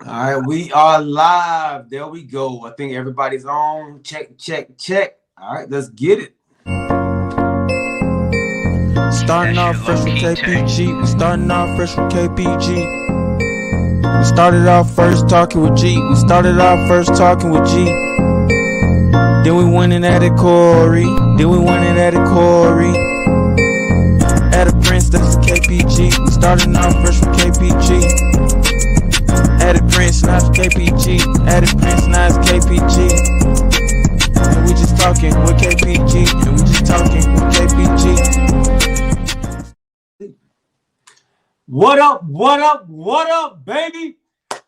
All right, we are live. There we go. I think everybody's on. Check, check, check. All right, let's get it. Starting off fresh with KPG. We starting off fresh with KPG. We started off first talking with G. We started off first talking with G. Then we went and added Corey. Then we went and added Corey. Added Prince, that's KPG. We started off fresh with KPG. Added Prince, now it's KPG. Added Prince, now it's KPG. And we just talking with KPG. And we just talking with KPG. What up, what up, what up, baby?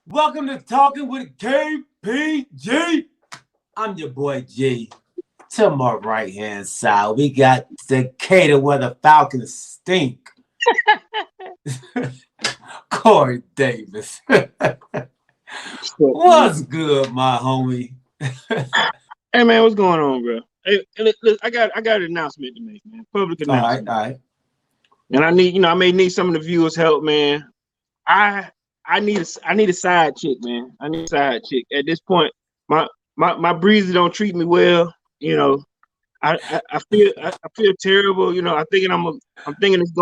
Welcome to Talking with KPG. I'm your boy G. To my right-hand side, we got Decatur where the Falcons stink. Corey Davis. What's good, my homie? Hey man, what's going on, bro? Hey, look, I got an announcement to make, man. Public announcement. All right. And I need, I may need some of the viewers' help, man. I need a side chick, man. I need a side chick. At this point, my breezy don't treat me well. You know, I feel terrible. You know, I'm thinking it's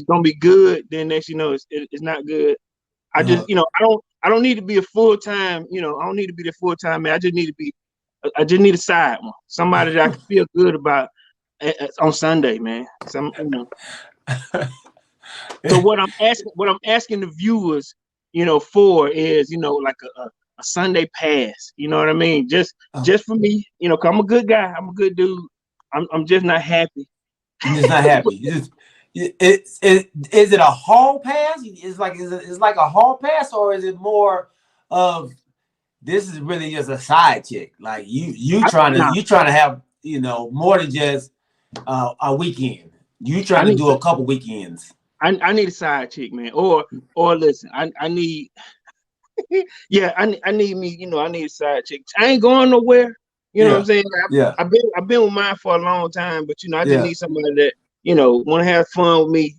gonna be good. Then next, it's not good. I just, I don't need to be a full-time. I don't need to be the full-time man. I just need a side one, somebody that I can feel good about on Sunday, man. So what I'm asking the viewers, for is, like a Sunday pass. You know what I mean? Just for me, 'cause I'm a good guy. I'm a good dude. I'm just not happy. You're just not happy. Is it a hall pass? It's like a hall pass, or is it more of this is really just a side chick? Like you trying to have more than just a weekend. You trying to do a couple weekends. I need a side chick, man. Or listen, I need I need me, I need a side chick. I ain't going nowhere. You know what I'm saying? I've been with mine for a long time, but I just need somebody that, want to have fun with me,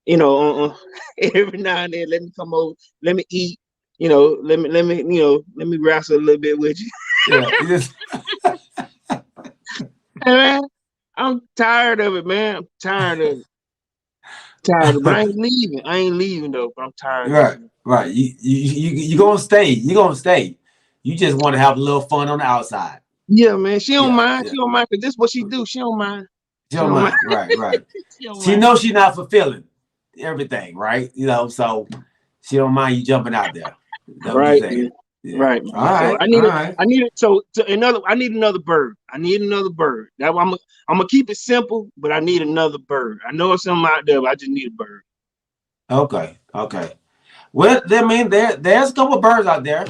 every now and then. Let me come over, let me eat, let me wrestle a little bit with you. Hey, man, I'm tired of it, man. I'm tired of it. But I ain't leaving though. But I'm tired. Right. You gonna stay. You gonna stay. You just want to have a little fun on the outside. Yeah, man. She don't mind. Yeah. She don't mind because this is what she do. She don't mind. She don't mind. Right. She knows she's not fulfilling everything, right? So she don't mind you jumping out there. Right. Yeah. Right. All right. I need another bird. I need another bird. Now I'm gonna keep it simple, but I need another bird. I know it's something out there, but I just need a bird. Okay. Well, I mean, there's a couple of birds out there.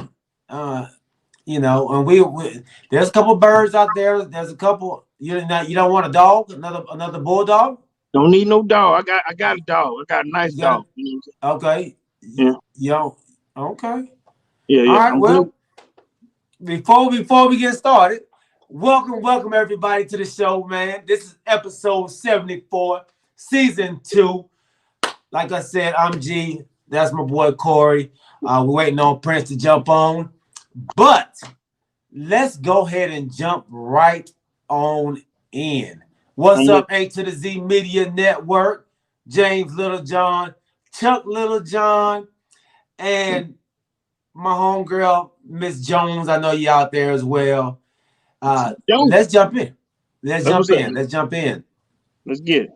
And we there's a couple of birds out there. There's a couple. You don't want a dog, another bulldog? Don't need no dog. I got a dog. I got a nice dog. Okay. Yeah. Okay. Yeah. All right. Well, before we get started, welcome everybody to the show, man. This is episode 74, season 2. Like I said, I'm G. That's my boy Corey. We're waiting on Prince to jump on, but let's go ahead and jump right on in. What's up, A to the Z Media Network? James Littlejohn, Chuck Littlejohn, and my homegirl, Miss Jones. I know you out there as well. Let's jump in. Let's jump in. Let's get it.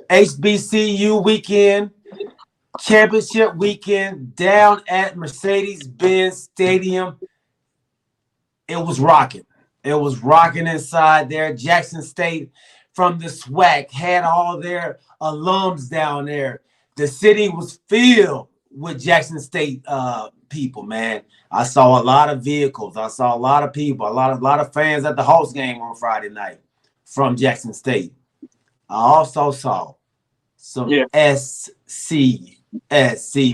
HBCU weekend, championship weekend down at Mercedes-Benz Stadium. It was rocking. It was rocking inside there. Jackson State from the SWAC had all their alums down there. The city was filled with Jackson State people, man. I saw a lot of vehicles. I saw a lot of people, a lot of fans at the Hawks game on Friday night from Jackson State. I also saw some SC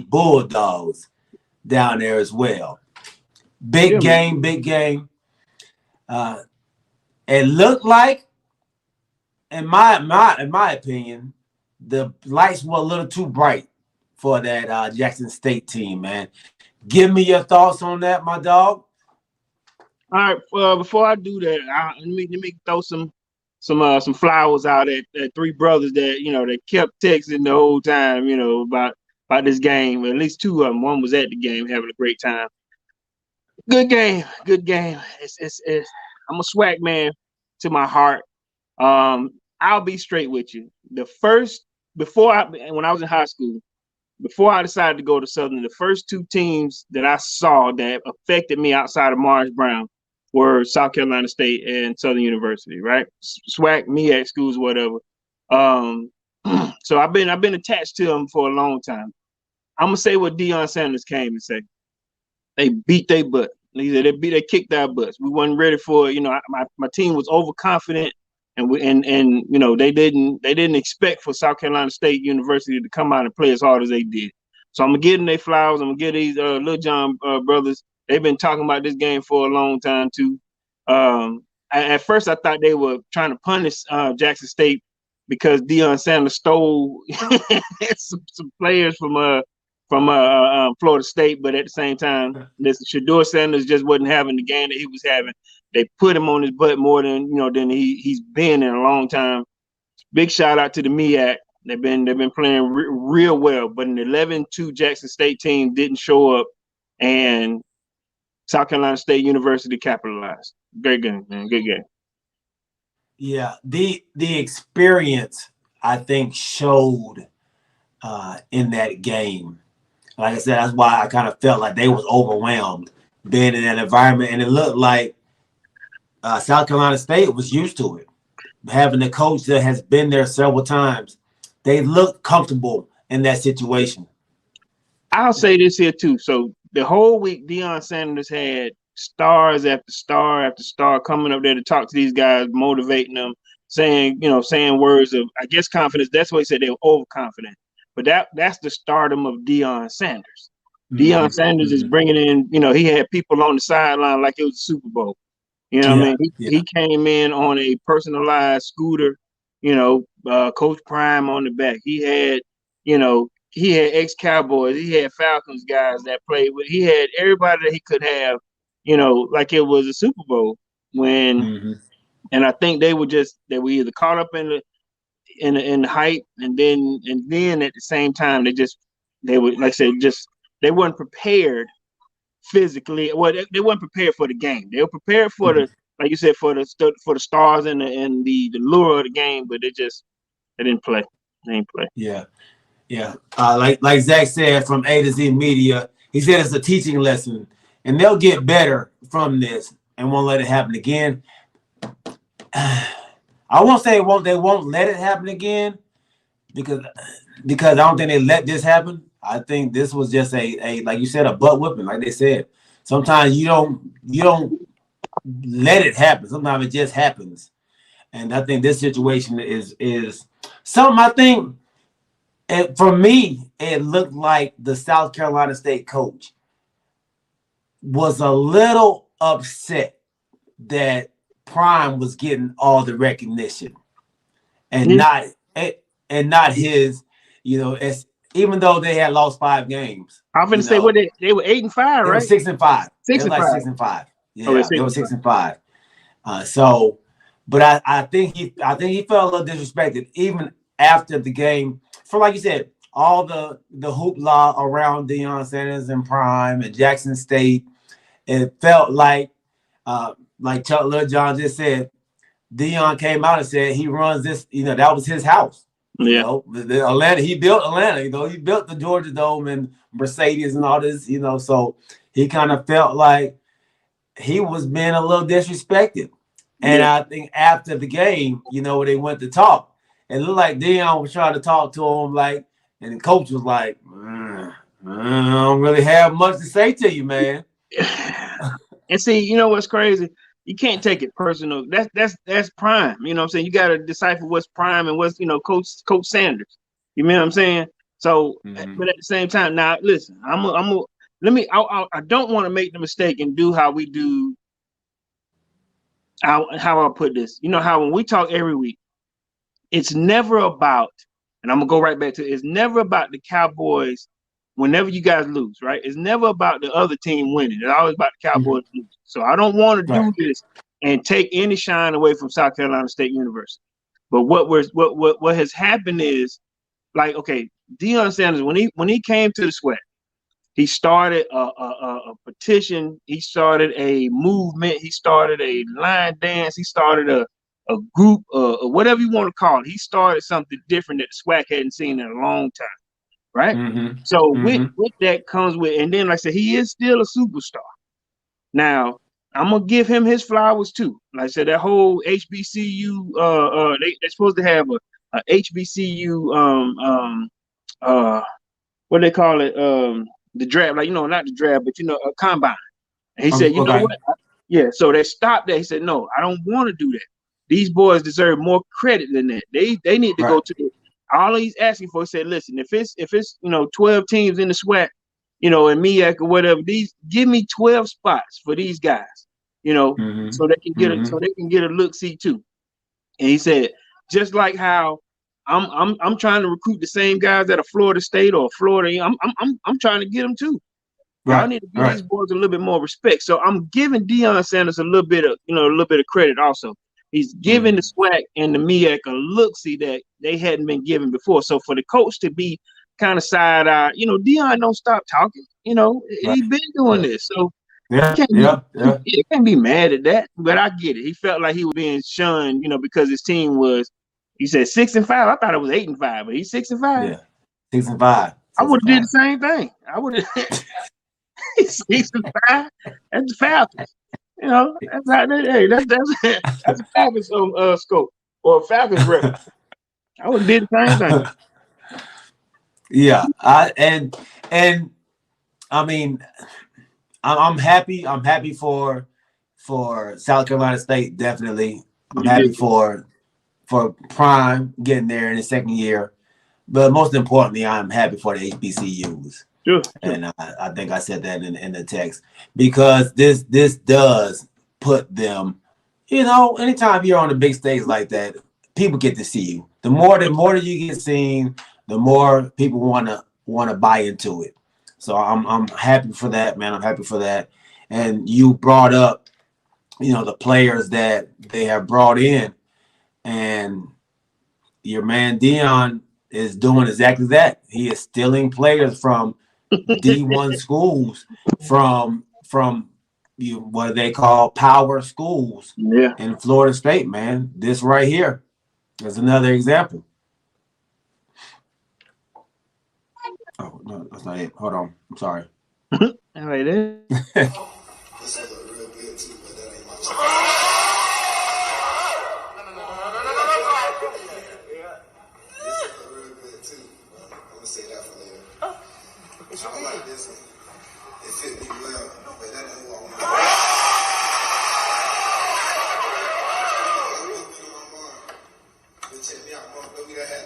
Bulldogs down there as well. Big game. It looked like, in my opinion, the lights were a little too bright for that Jackson State team, man. Give me your thoughts on that, my dog. All right. Before I do that, let me throw some flowers out at three brothers that that kept texting the whole time, about this game. At least two of them. One was at the game having a great time. Good game. I'm a swag man to my heart. I'll be straight with you. When I was in high school, before I decided to go to Southern, the first two teams that I saw that affected me outside of Morris Brown were South Carolina State and Southern University, right? SWAC, MEAC schools, whatever. So I've been attached to them for a long time. I'm gonna say what Deion Sanders came and say. They beat their butt. He said they kicked our butts. We wasn't ready for it. My team was overconfident, and they didn't expect for South Carolina State University to come out and play as hard as they did. So I'm gonna give them their flowers. I'm gonna give these Lil John brothers. They've been talking about this game for a long time too. At first, I thought they were trying to punish Jackson State because Deion Sanders stole some players from Florida State, but at the same time, Shedeur Sanders just wasn't having the game that he was having. They put him on his butt more than he's been in a long time. Big shout out to the MEAC. They've been playing real well, but an 11-2 Jackson State team didn't show up, and South Carolina State University capitalized. Great game, man. Good game. Yeah, the experience I think showed in that game. Like I said, that's why I kind of felt like they was overwhelmed being in that environment, and it looked like South Carolina State was used to it. Having a coach that has been there several times, they looked comfortable in that situation. I'll say this here too. So the whole week, Deion Sanders had stars after star after star coming up there to talk to these guys, motivating them, saying words of, I guess, confidence. That's what he said. They were overconfident. But that's the stardom of Deion Sanders. Mm-hmm. Deion Sanders is bringing in, he had people on the sideline like it was a Super Bowl. You know what I mean? He came in on a personalized scooter, Coach Prime on the back. He had ex-Cowboys. He had Falcons guys that played with. He had everybody that he could have, like it was a Super Bowl and I think they were either caught up in the hype and then at the same time they were, like I said, they weren't prepared physically. Well, they weren't prepared for the game. They were prepared for the, like you said, for the stars and the lure of the game, but they didn't play. They didn't play. Yeah. Like Zach said from A to Z Media, he said it's a teaching lesson, and they'll get better from this and won't let it happen again. I won't say they won't let it happen again because I don't think they let this happen. I think this was just a like you said, a butt whipping, like they said. Sometimes you don't let it happen. Sometimes it just happens. And I think this situation is something. I think for me, it looked like the South Carolina State coach was a little upset that Prime was getting all the recognition and not his, even though they had lost 5 games. I'm going to say they were 8-5, right? They were 6-5. 6-5. Yeah, they were 6-5. But I think he felt a little disrespected even after the game. For like you said, all the hoopla around Deion Sanders and Prime and Jackson State, it felt like Chuck Lil John just said, Deion came out and said he runs this. That was his house. The Atlanta, he built Atlanta. He built the Georgia Dome and Mercedes and all this. So he kind of felt like he was being a little disrespected. And I think after the game, when they went to talk, it looked like Deion was trying to talk to him, and the coach was like, I don't really have much to say to you, man. And see, what's crazy? You can't take it personal. That's Prime. You know what I'm saying? You got to decipher what's Prime and what's, Coach Sanders. You know what I'm saying? So, but at the same time, now listen, I don't want to make the mistake and do how we do. How I'll put this, how when we talk every week, it's never about, and I'm gonna go right back to it, it's never about the Cowboys whenever you guys lose, right? It's never about the other team winning. It's always about the Cowboys losing. So I don't want to do this and take any shine away from South Carolina State University. But what has happened is, like, okay, Deion Sanders, when he came to the SWAC, he started a petition. He started a movement. He started a line dance. He started a group, whatever you want to call it. He started something different that the SWAC hadn't seen in a long time, right? So with that comes with, and then like I said, he is still a superstar. Now, I'm gonna give him his flowers too. Like I said, that whole HBCU, they're supposed to have a HBCU, what they call it, the draft, like, not the draft, but a combine. And he said, you know what? Yeah. So they stopped that. He said, no, I don't want to do that. These boys deserve more credit than that. They need to go to all he's asking for. He said, listen, if it's 12 teams in the SWAC, and MEAC or whatever, give me 12 spots for these guys, so they can get a look see too. And he said, just like how I'm trying to recruit the same guys at a Florida State or Florida, I'm trying to get them too. Y'all need to give these boys a little bit more respect. So I'm giving Deion Sanders a little bit of credit also. He's giving the SWAC and the MEAC a look see that they hadn't been given before. So for the coach to be kind of side-eyed, Deion don't stop talking. He's been doing this. So you can't be mad at that. But I get it. He felt like he was being shunned, because his team was, he said 6-5. I thought it was 8-5, but he's 6-5. Yeah, 6-5. I would have did the same thing. I would have 6-5. That's the Falcons. That's how they, that's a Falcons scope or a Falcons record. I would have did the same thing. Yeah, I mean, I'm happy. I'm happy for South Carolina State, definitely. I'm happy for Prime getting there in his second year, but most importantly, I'm happy for the HBCUs. Sure. And I think I said that in the text, because this does put them, anytime you're on a big stage like that, people get to see you. The more that you get seen, the more people want to buy into it. So I'm happy for that, man. I'm happy for that. And you brought up, the players that they have brought in, and your man Deion is doing exactly that. He is stealing players from D1 schools, from what they call power schools in Florida State, man. This right here is another example. Oh, no, that's not it. Hold on. I'm sorry. All right, then. I like this one. It fit me well, but that ain't what I want. But check me out, bro. Look at that hat.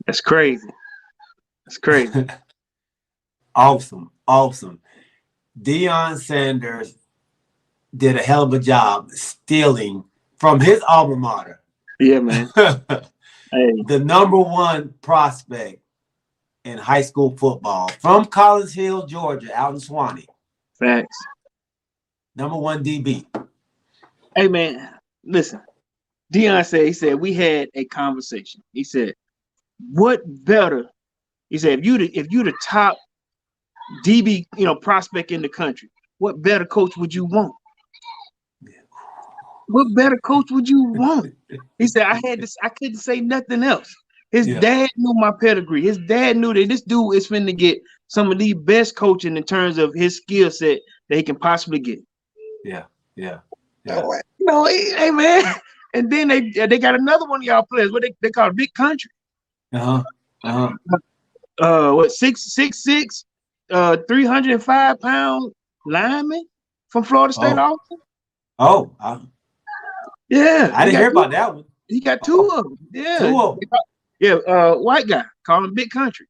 That's crazy. That's crazy. Awesome. Deion Sanders did a hell of a job stealing from his alma mater. Yeah, man. The number one prospect in high school football from College Hill, Georgia, out in Swanee. Facts. Number one DB. Hey, man, listen. Deion said, we had a conversation. He said, what better? He said, if you the top DB, prospect in the country, what better coach would you want? What better coach would you want? He said, I couldn't say nothing else. His dad knew my pedigree. His dad knew that this dude is finna get some of the best coaching in terms of his skill set that he can possibly get. Yeah. Hey, man. And then they got another one of y'all players. What they call it, Big Country. What 6'6", 305-pound lineman from Florida State Austin? Yeah. I didn't hear about that one. He got two of them. Yeah. Two of them. Yeah, white guy. call him Big Country.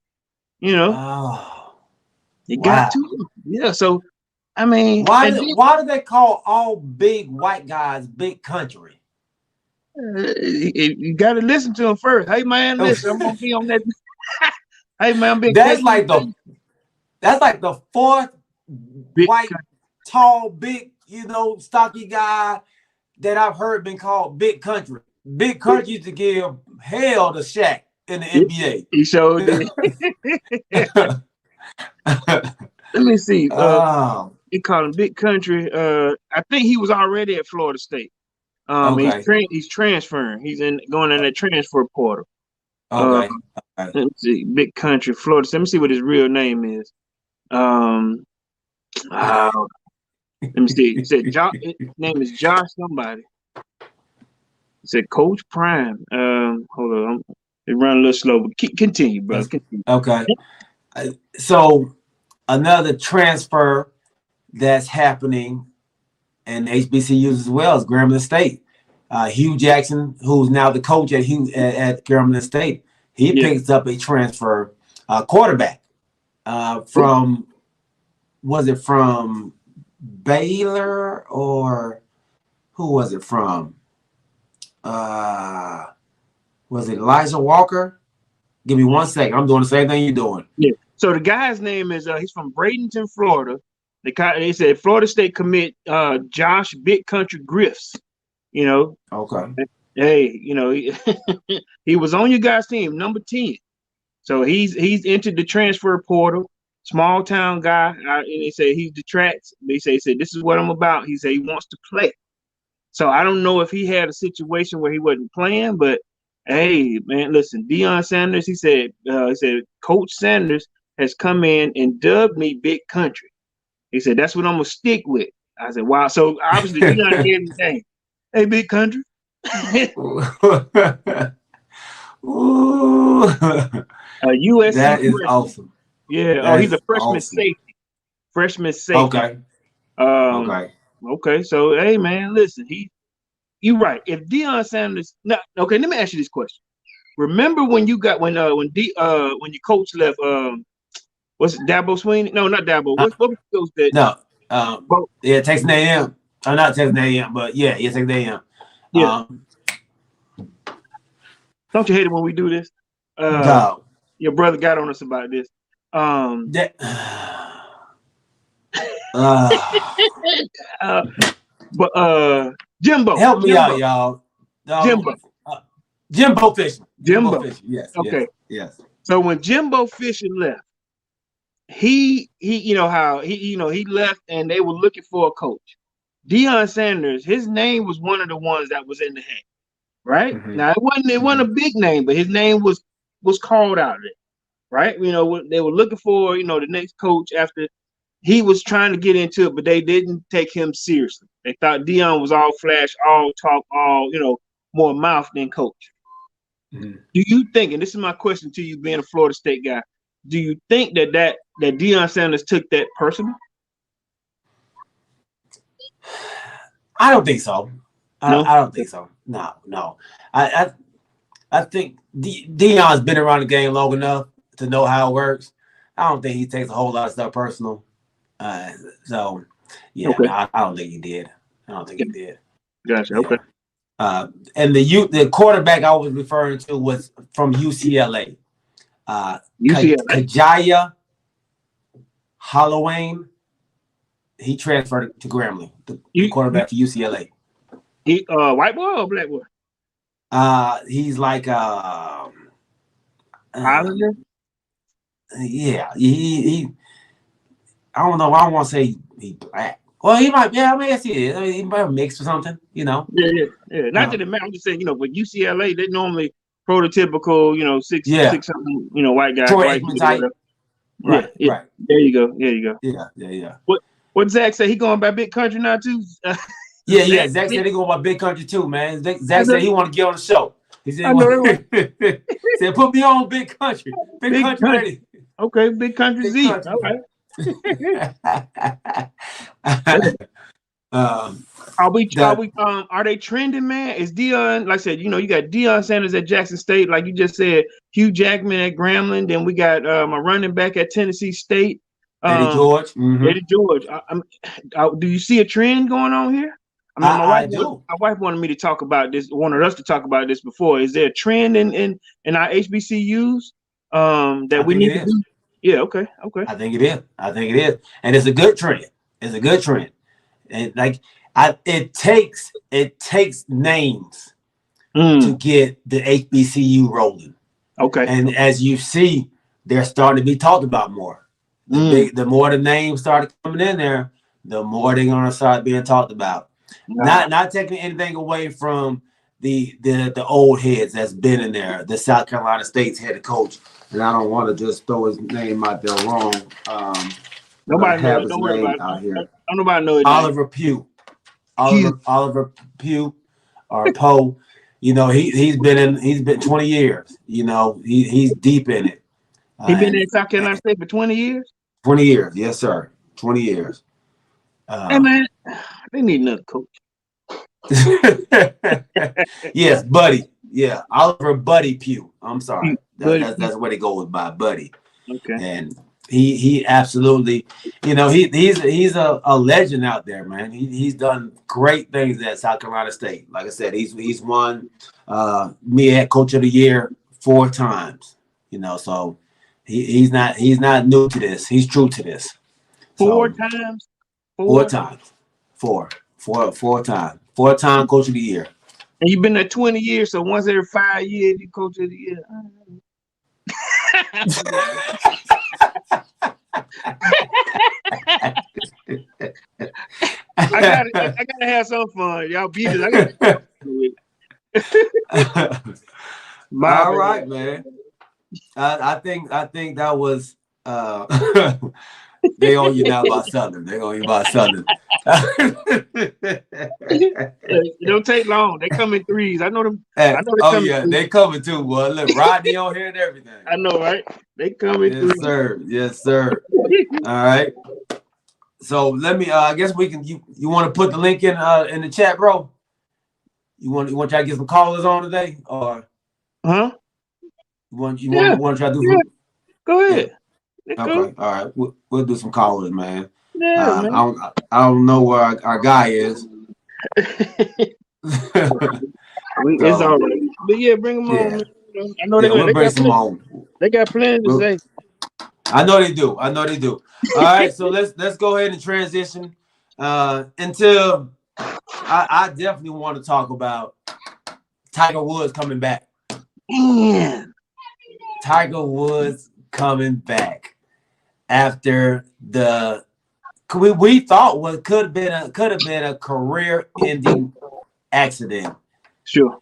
You know, Oh, it wow. got to him. Yeah. So, I mean, Why do they call all big white guys Big Country? you got to listen to him first. Hey man, listen, I'm gonna be on that. Hey man, I'm being That's like the fourth Big white, Country. tall, big, stocky guy that I've heard been called Big Country. Big Country used to give hell to Shaq in the NBA. He showed it. Let me see. Oh, He called him Big Country. I think he was already at Florida State. okay. He's transferring. He's going in the transfer portal. Okay. Let me see. Big Country, Florida. Let me see what his real name is. Let me see. He said his name is Josh somebody. He said Coach Prime. Hold on. It run a little slow, but continue, bro. Continue. Okay. So another transfer that's happening in HBCUs as well as Grambling State. Hugh Jackson, who's now the coach at Grambling State, he picks up a transfer quarterback from Baylor or who was it from? Was it Elijah Walker? Give me 1 second. I'm doing the same thing you're doing. Yeah. So the guy's name is he's from Bradenton, Florida. They said Florida State commit Josh Big Country Griffiths. You know. Okay. Hey, he was on your guys' team, number 10. So he's entered the transfer portal. Small town guy, and they say he detracts. He said this is what I'm about. He said he wants to play. So I don't know if he had a situation where he wasn't playing, but hey, man, listen, Deion Sanders. He said Coach Sanders has come in and dubbed me Big Country. He said that's what I'm gonna stick with. I said, wow. So obviously Deion gave him the name. Hey, Big Country. USC. That is freshman. awesome. Yeah. He's a freshman safety. Freshman safety. Okay. Okay. So hey, man, listen. You're right. If Deion Sanders, okay. Let me ask you this question. Remember when your coach left? Was it Dabo Sweeney? No, not Dabo. What was that? No. Texas A&M. Not Texas A&M, but Texas A&M. Yeah. Don't you hate it when we do this? No. Your brother got on us about this. Jimbo. Help me out, y'all. Jimbo Fisher. Jimbo. Fisher. Yes. Okay. Yes. So when Jimbo Fisher left, he left and they were looking for a coach. Deion Sanders, his name was one of the ones that was in the hat, right? Mm-hmm. Now it wasn't a big name, but his name was called out of it, right? They were looking for the next coach after he was trying to get into it, but they didn't take him seriously. They thought Deion was all flash, all talk, all more mouth than coach. Mm-hmm. Do you think, and this is my question to you, being a Florida State guy, do you think that Deion Sanders took that personal? I don't think so. No? I don't think so. No. I think Deion's been around the game long enough to know how it works. I don't think he takes a whole lot of stuff personal. Okay. I don't think he did. Gotcha. Okay. And the quarterback I was referring to was from UCLA. Kajaya Halloween. He transferred to Grambling, the quarterback for UCLA. He white boy or black boy? He's like Islander. Yeah, he I don't know. I don't want to say he black. Well, he might. Yeah, I mean, yes, he is. I mean, he might have mixed or something. Yeah. Not that it matters. I'm just saying, but UCLA, they normally prototypical, six something, white guy. White type. Right. There you go. Yeah. What Zach said? He going by Big Country now too? Yeah. Zach said he going by Big Country too, man. Zach said he want to get on the show. He said, said put me on Big Country. Big Country ready. Okay, Big Country Z. All right. Are they trending, man? Is Deion, like I said, you got Deion Sanders at Jackson State, like you just said, Hugh Jackman at Grambling, then we got my running back at Tennessee State, Eddie George. Eddie George. Do you see a trend going on here? I mean, I do. My wife wanted me to talk about this. Wanted us to talk about this before. Is there a trend in our HBCUs that we need to do? Yeah. Okay. I think it is, and it's a good trend. And like it takes names to get the HBCU rolling. Okay. And as you see, they're starting to be talked about more. The more the names started coming in there, the more they're gonna start being talked about. Not taking anything away from the old heads that's been in there, the South Carolina State's head coach, and I don't want to just throw his name out there wrong. Nobody knows. Don't worry about it. Don't nobody know it. Oliver Pugh or Poe. He's been 20 years. He's deep in it. He's been in South Carolina State for 20 years. 20 years, yes, sir. 20 years. Hey man, they need another coach. Yes, Buddy. Yeah, Oliver Buddy Pugh. I'm sorry. That's what it goes by, Buddy. Okay. And he absolutely, he's a legend out there, man. He's done great things at South Carolina State. Like I said, he's won MEAC Coach of the Year 4 times. So he's not new to this. He's true to this. 4 times. 4 times. 4 times. 4-time Coach of the Year. And you've been there 20 years, so once every 5 years you Coach of the Year. I gotta have some fun. Y'all beat it. All right, man. I think that was they owe you now about Southern. They owe you about Southern. It don't take long. They come in threes. I know them. They coming too. Boy, look, Rodney on here and everything. I know, right? They come in threes. Yes, sir. All right. So let me. I guess we can. You want to put the link in the chat, bro? You want to try to get some callers on today, or? Huh? You want to try to do? Go ahead. Okay. All right. We'll do some callers, man. Yeah, man. I don't know where our guy is. It's all right. But yeah, bring them on. Man. I know we'll bring some on. They got plenty to say. I know they do. All right, so let's go ahead and transition until I definitely want to talk about Tiger Woods coming back. Man. Tiger Woods coming back after we thought what could have been a career-ending accident. Sure.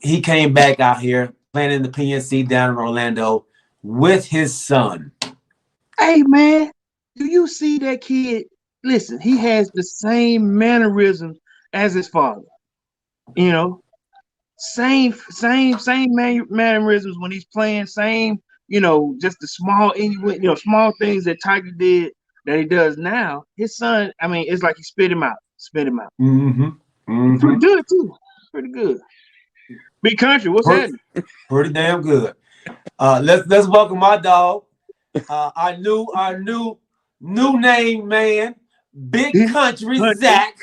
He came back out here playing in the PNC down in Orlando with his son. Hey man, do you see that kid? Listen, he has the same mannerisms as his father. Same mannerisms when he's playing. Same, just the small, small things that Tiger did that he does now. His son, I mean, it's like he spit him out. Mm-hmm. Pretty good too. Pretty good. Big country, what's happening? Pretty damn good. Let's welcome my dog. Our new name man, Big Country Zach.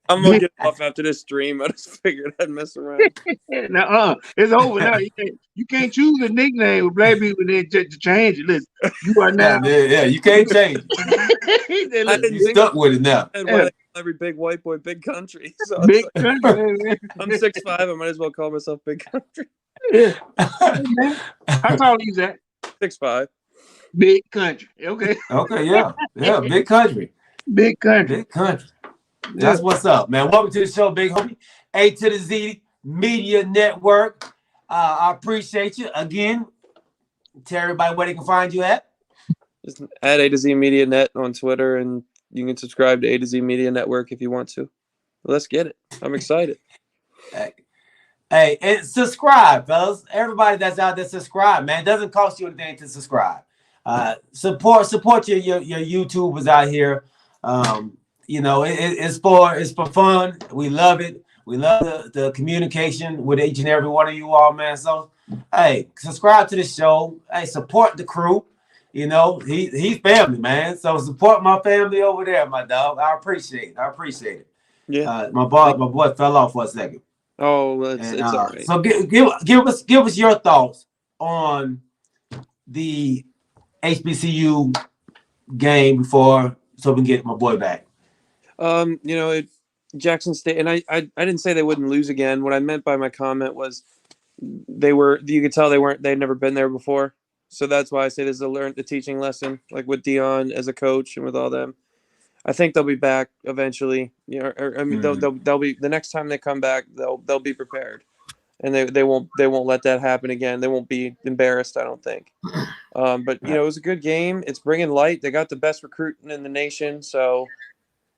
I'm gonna get off after this stream. I just figured I'd mess around. It's over now. You can't choose a nickname with black people and then change it. Listen, you are now. Yeah, you can't change it. You stuck with it now. Every big white boy, Big Country. So Big Country. I'm 6'5". I might as well call myself Big Country. Yeah. How tall are you, Zach? 6'5". Big Country. Okay. Okay. Yeah. Big Country. Big Country. That's what's up, man. Welcome to the show, big homie. A to the Z Media Network. I appreciate you again. Tell everybody where they can find you at. Just at A to Z Media Net on Twitter, and you can subscribe to A to Z Media Network if you want to. Let's get it. I'm excited. Hey, and subscribe, fellas. Everybody that's out there, subscribe, man. It doesn't cost you anything to subscribe. Support your YouTubers out here. It's for fun. We love it. We love the communication with each and every one of you all, man. So, hey, subscribe to the show. Hey, support the crew. He's family, man. So support my family over there, my dog. I appreciate it. Yeah. My boy fell off for a second. Oh, it's all right. So give us your thoughts on the HBCU game so we can get my boy back. Jackson State, and I didn't say they wouldn't lose again. What I meant by my comment was you could tell they'd never been there before. So that's why I say this is a teaching lesson, like with Dion as a coach and with all them. I think they'll be back eventually. They'll be the next time they come back. They'll be prepared, and they won't let that happen again. They won't be embarrassed, I don't think. But it was a good game. It's bringing light. They got the best recruiting in the nation, so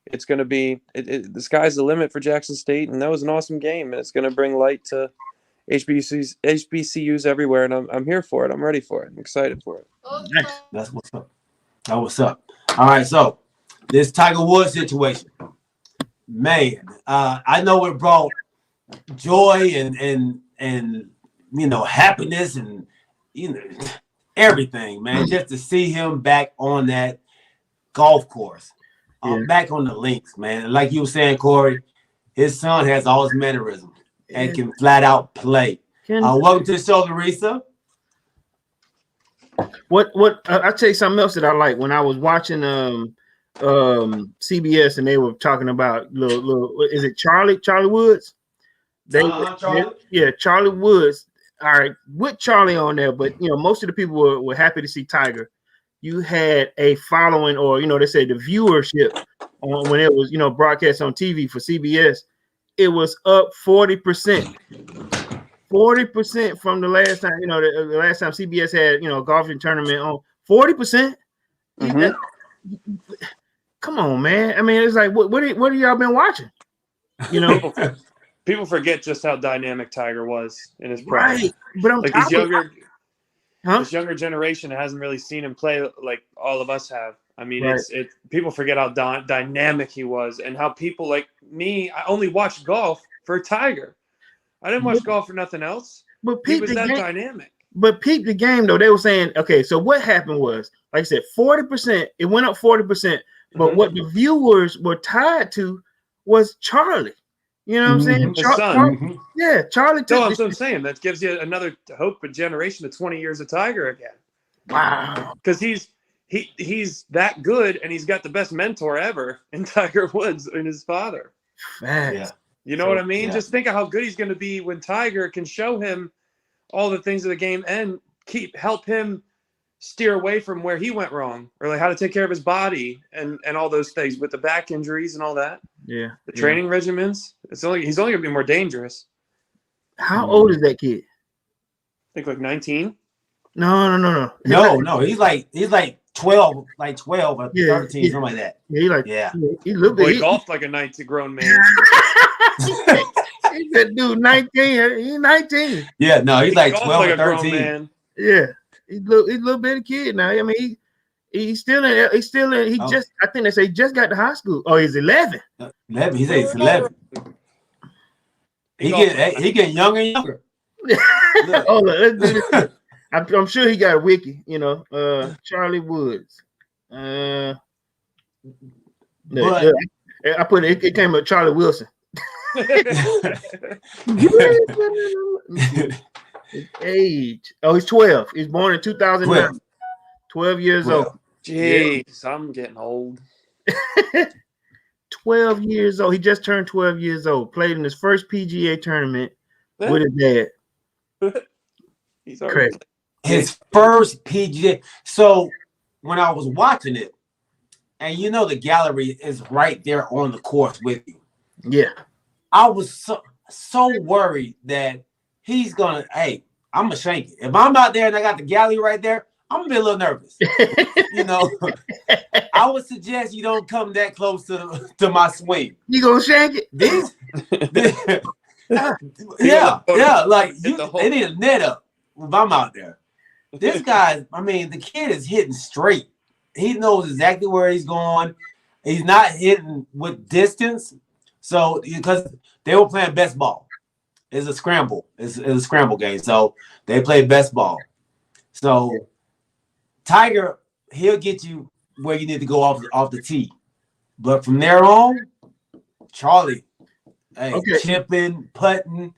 it's going to be the sky's the limit for Jackson State, and that was an awesome game, and it's going to bring light to HBCUs everywhere, and I'm here for it. I'm ready for it. I'm excited for it. That's what's up. That's what's up. All right, so this Tiger Woods situation, man, I know it brought joy and happiness and everything, man. Just to see him back on that golf course, back on the links, man. Like you were saying, Corey, his son has all his mannerisms and can flat out play. Welcome to the show, Larissa. I'll tell you something else that I like. When I was watching CBS and they were talking about little is it Charlie Woods? Charlie? Charlie Woods. All right, with Charlie on there, but most of the people were happy to see Tiger. You had a following, or they say the viewership when it was broadcast on TV for CBS. It was up 40%. 40% from the last time, the last time CBS had, a golfing tournament on 40%. Come on, man. I mean, it's like, what have y'all been watching? People forget just how dynamic Tiger was in his prime. Right. But I'm like this younger generation hasn't really seen him play like all of us have. I mean, it's people forget how dynamic he was and how people like me. I only watched golf for Tiger. I didn't watch golf for nothing else. But he was that dynamic. But peep the game though. They were saying, okay, so what happened was, like I said, 40%. It went up 40%. But what the viewers were tied to was Charlie. You know what I'm saying? Charlie. That's what I'm saying. That gives you another hope, a generation of 20 years of Tiger again. Wow. Because he's that good, and he's got the best mentor ever in Tiger Woods and his father. Facts. You know what I mean? Yeah. Just think of how good he's going to be when Tiger can show him all the things of the game and help him steer away from where he went wrong, or like how to take care of his body and all those things with the back injuries and all that. Yeah. The training regimens. He's only going to be more dangerous. How old is that kid? I think like 19. No. No. He's like 12, or 13, something like that. He looked big. He golfed like a 19 grown man. He's that dude 19. He's 19. Yeah, no, he's like 12 like or 13. Man. Yeah, he's a little bitty kid now. I mean, he's still in. I think they say he just got to high school. Oh, he's 11. 11. He's 11. He getting younger and younger. Oh, let's do this. I'm sure he got a wiki. Charlie Woods. I put it. It came up Charlie Wilson. His age. Oh, he's 12. He's born in 2009. 12 years old. Jeez, I'm getting old. 12 years old. He just turned 12 years old. Played in his first PGA tournament with his dad. He's crazy. His first PGA. So when I was watching it, and the gallery is right there on the course with you. Yeah. I was so worried that he's gonna. Hey, I'm gonna shank it. If I'm out there and I got the gallery right there, I'm gonna be a little nervous. I would suggest you don't come that close to my swing. You gonna shank it? Yeah. Like they need a net up if I'm out there. This guy, the kid is hitting straight. He knows exactly where he's going. He's not hitting with distance. So because they were playing best ball. It's a scramble. It's a scramble game. So they play best ball. So Tiger, he'll get you where you need to go off the tee. But from there on, Charlie, hey, chipping, putting,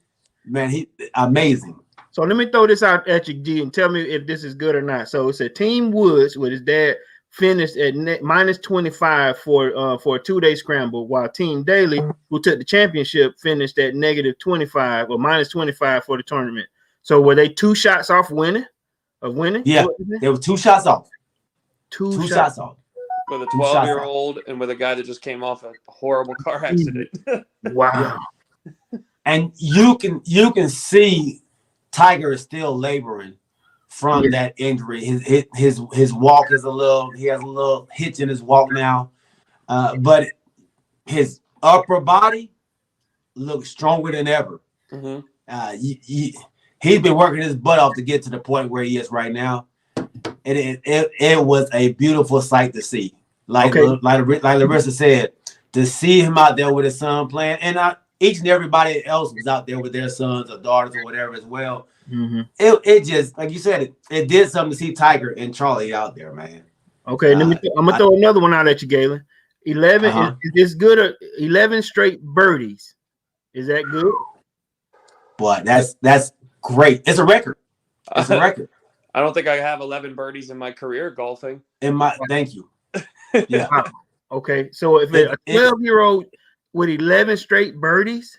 man, he amazing. So let me throw this out at you, G, and tell me if this is good or not. So it's a Team Woods with his dad finished at minus 25 for a 2-day scramble, while Team Daly, who took the championship, finished at negative 25 or minus 25 for the tournament. So were they 2 shots off winning? Yeah, they were 2 shots off. Two shots off. With a 12-year-old and with a guy that just came off a horrible car accident. Wow. And you can see Tiger is still laboring from that injury. His walk is he has a little hitch in his walk now. But his upper body looks stronger than ever. Mm-hmm. He's been working his butt off to get to the point where he is right now. It was a beautiful sight to see. Like Larissa said, to see him out there with his son playing, and each and everybody else was out there with their sons or daughters or whatever as well. Mm-hmm. It just, like you said, it did something to see Tiger and Charlie out there, man. Okay, I'm gonna throw another one out at you, Galen. 11 is this good? 11 straight birdies. Is that good? But that's great. It's a record. It's a record. I don't think I have 11 birdies in my career golfing. Thank you. Yeah. Wow. Okay, so if a 12-year-old with 11 straight birdies.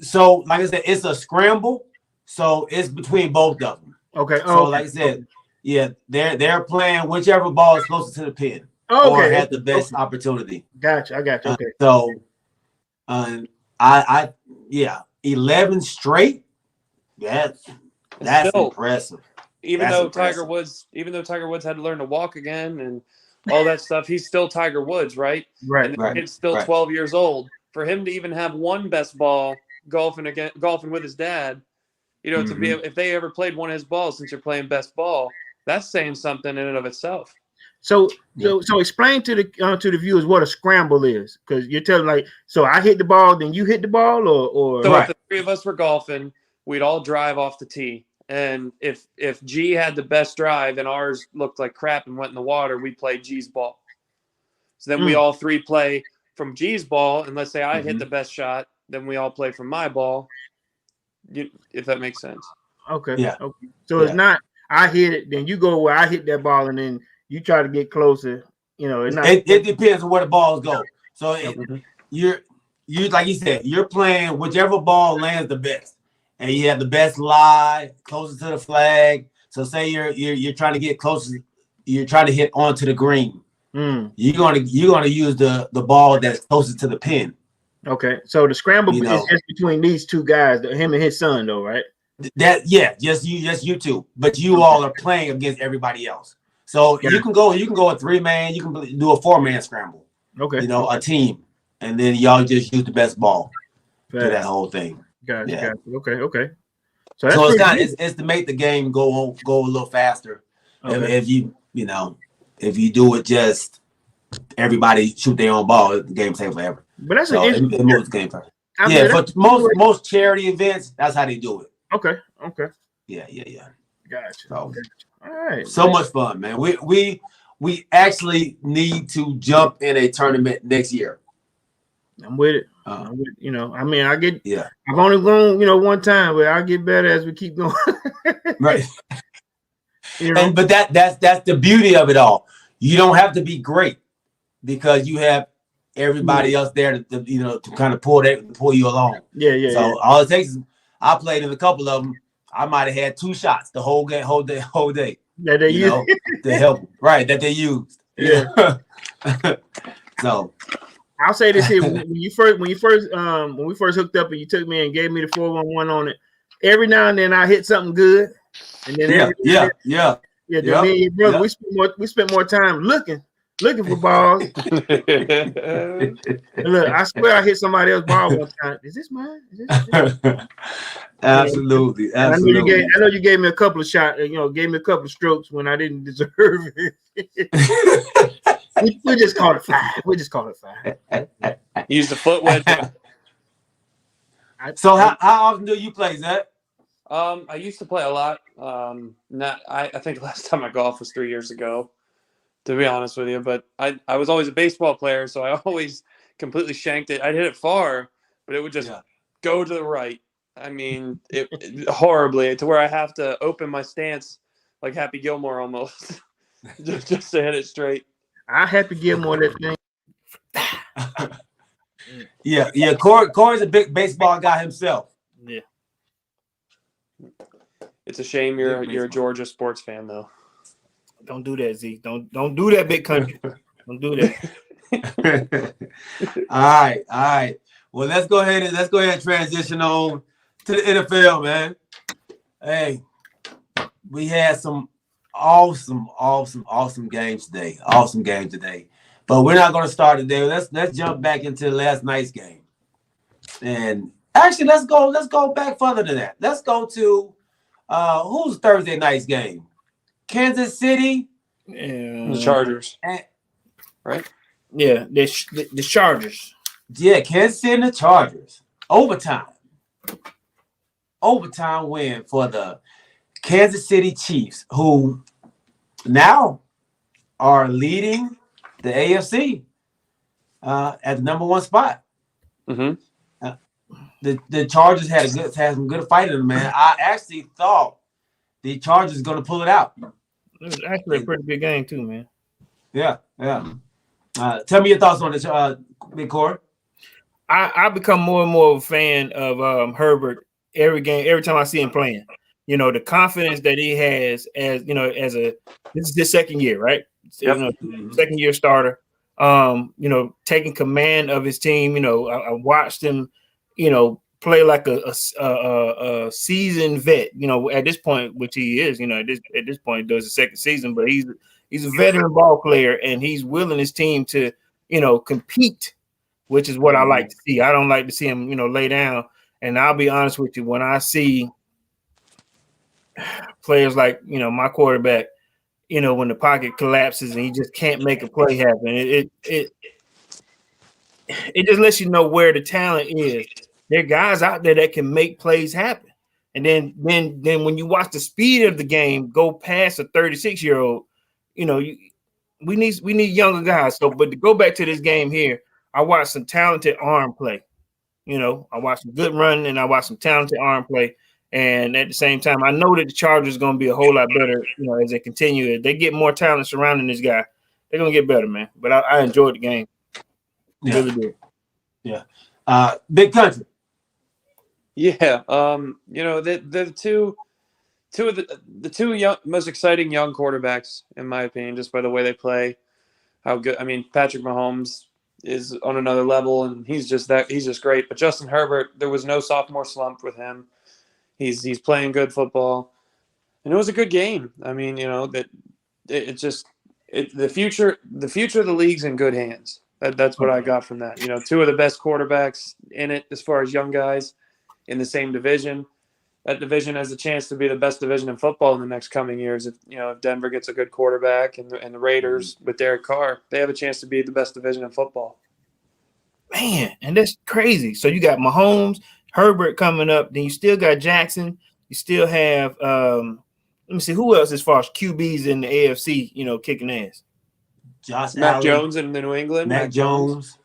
So, like I said, it's a scramble. So it's between both of them. Okay. So, like I said, yeah, they're playing whichever ball is closer to the pin or had the best opportunity. Gotcha. I got you. Okay. So, I 11 straight. That's still impressive. Even though Tiger Woods had to learn to walk again and all that stuff, he's still Tiger Woods, right? Right. And the kid's still 12 years old. For him to even have one best ball golfing with his dad, to be, if they ever played one of his balls since you're playing best ball, that's saying something in and of itself. So explain to the viewers what a scramble is, because you're telling so I hit the ball, then you hit the ball, or so if the 3 of us were golfing, we'd all drive off the tee. And if G had the best drive and ours looked like crap and went in the water, we played G's ball. So then we all 3 play from G's ball, and let's say I hit the best shot, then we all play from my ball. If that makes sense. Okay. Yeah. Okay. So it's not I hit it, then you go where I hit that ball, and then you try to get closer. It depends on where the balls go. So you like you said, you're playing whichever ball lands the best. And you have the best lie closer to the flag. So say you're trying to get closer, you're trying to hit onto the green. You're gonna use the ball that's closest to the pin. Okay, so the scramble is just between these 2 guys, him and his son, though, right? Just you two. But you all are playing against everybody else. So you can go a 3-man, you can do a 4-man scramble. Okay, a team, and then y'all just use the best ball to that whole thing. Gotcha. Okay. So it's to make the game go a little faster. Okay. If you do it just everybody shoot their own ball, the game takes forever. But that's it moves the game faster. For most charity events, that's how they do it. Okay. Yeah. Gotcha. So, all right. So much fun, man. We actually need to jump in a tournament next year. I'm with it. I get. Yeah. I've only gone, one time, but I get better as we keep going. Right. But that's the beauty of it all. You don't have to be great because you have everybody else there to kind of pull you along. Yeah. So all it takes is I played in a couple of them. I might have had 2 shots the whole day. That they used to help. Right. That they used. Yeah. So. I'll say this here: when we first hooked up and you took me and gave me the 411 on it, every now and then I hit something good, and then yeah. Me and your brother, we spent more time looking looking for balls. And look, I swear I hit somebody else's ball one time. Is this mine? Absolutely, And absolutely. I know you gave me a couple of shots. Gave me a couple of strokes when I didn't deserve it. we just call it 5. We just call it 5. Use the foot wedge. So how often do you play, Zach? I used to play a lot. I think last time I golfed was 3 years ago, to be honest with you. But I was always a baseball player, so I always completely shanked it. I'd hit it far, but it would just go to the right. I mean, it horribly, to where I have to open my stance like Happy Gilmore almost, just to hit it straight. I Happy Gilmore that thing. Yeah. Corey's a big baseball guy himself. Yeah. It's a shame you're a Georgia sports fan, though. Don't do that, Z. Don't do that, big country. Don't do that. All right. Well, let's go ahead and transition on to the NFL, man. Hey, we had some awesome games today. Awesome game today. But we're not going to start today. Let's jump back into last night's game. And actually, let's go back further than that. Let's go to who's Thursday night's game? Kansas City, the Chargers, right? Yeah, the Chargers. Yeah, Kansas City and the Chargers. Overtime win for the Kansas City Chiefs, who now are leading the AFC at the number 1 spot. Mm-hmm. The Chargers had some good fight in them, man. I actually thought the Chargers going to pull it out. It was actually a pretty good game too, man. Yeah. Tell me your thoughts on this, Big Corey. I become more and more of a fan of Herbert every time I see him playing. The confidence that he has as this is his second year, right? Yep. Second year starter. Taking command of his team. I watched him, play like a seasoned vet. At this point, which he is. At this point, he does the second season, but he's a veteran ball player, and he's willing his team to compete, which is what I like to see. I don't like to see him lay down. And I'll be honest with you, when I see players like my quarterback, when the pocket collapses and he just can't make a play happen, it just lets you know where the talent is. There are guys out there that can make plays happen. And then when you watch the speed of the game go past a 36-year-old, we need younger guys. So, but to go back to this game here, I watched some talented arm play. I watched some good running and I watched some talented arm play. And at the same time, I know that the Chargers are going to be a whole lot better, as they continue. If they get more talent surrounding this guy, they're going to get better, man. But I enjoyed the game. Really did. Yeah. Big country. Yeah. The two of the two most exciting young quarterbacks, in my opinion, just by the way they play, how good. I mean, Patrick Mahomes is on another level, and he's just great. But Justin Herbert, there was no sophomore slump with him. He's playing good football, and it was a good game. I mean, the future of the league's in good hands. That's what I got from that. Two of the best quarterbacks in it as far as young guys in the same division. That division has a chance to be the best division in football in the next coming years. If Denver gets a good quarterback and the Raiders with Derek Carr, they have a chance to be the best division in football. Man, and that's crazy. So you got Mahomes, Herbert coming up. Then you still got Jackson. You still have let me see who else as far as QBs in the AFC. Kicking ass. Mac Jones in the New England. Mac Jones.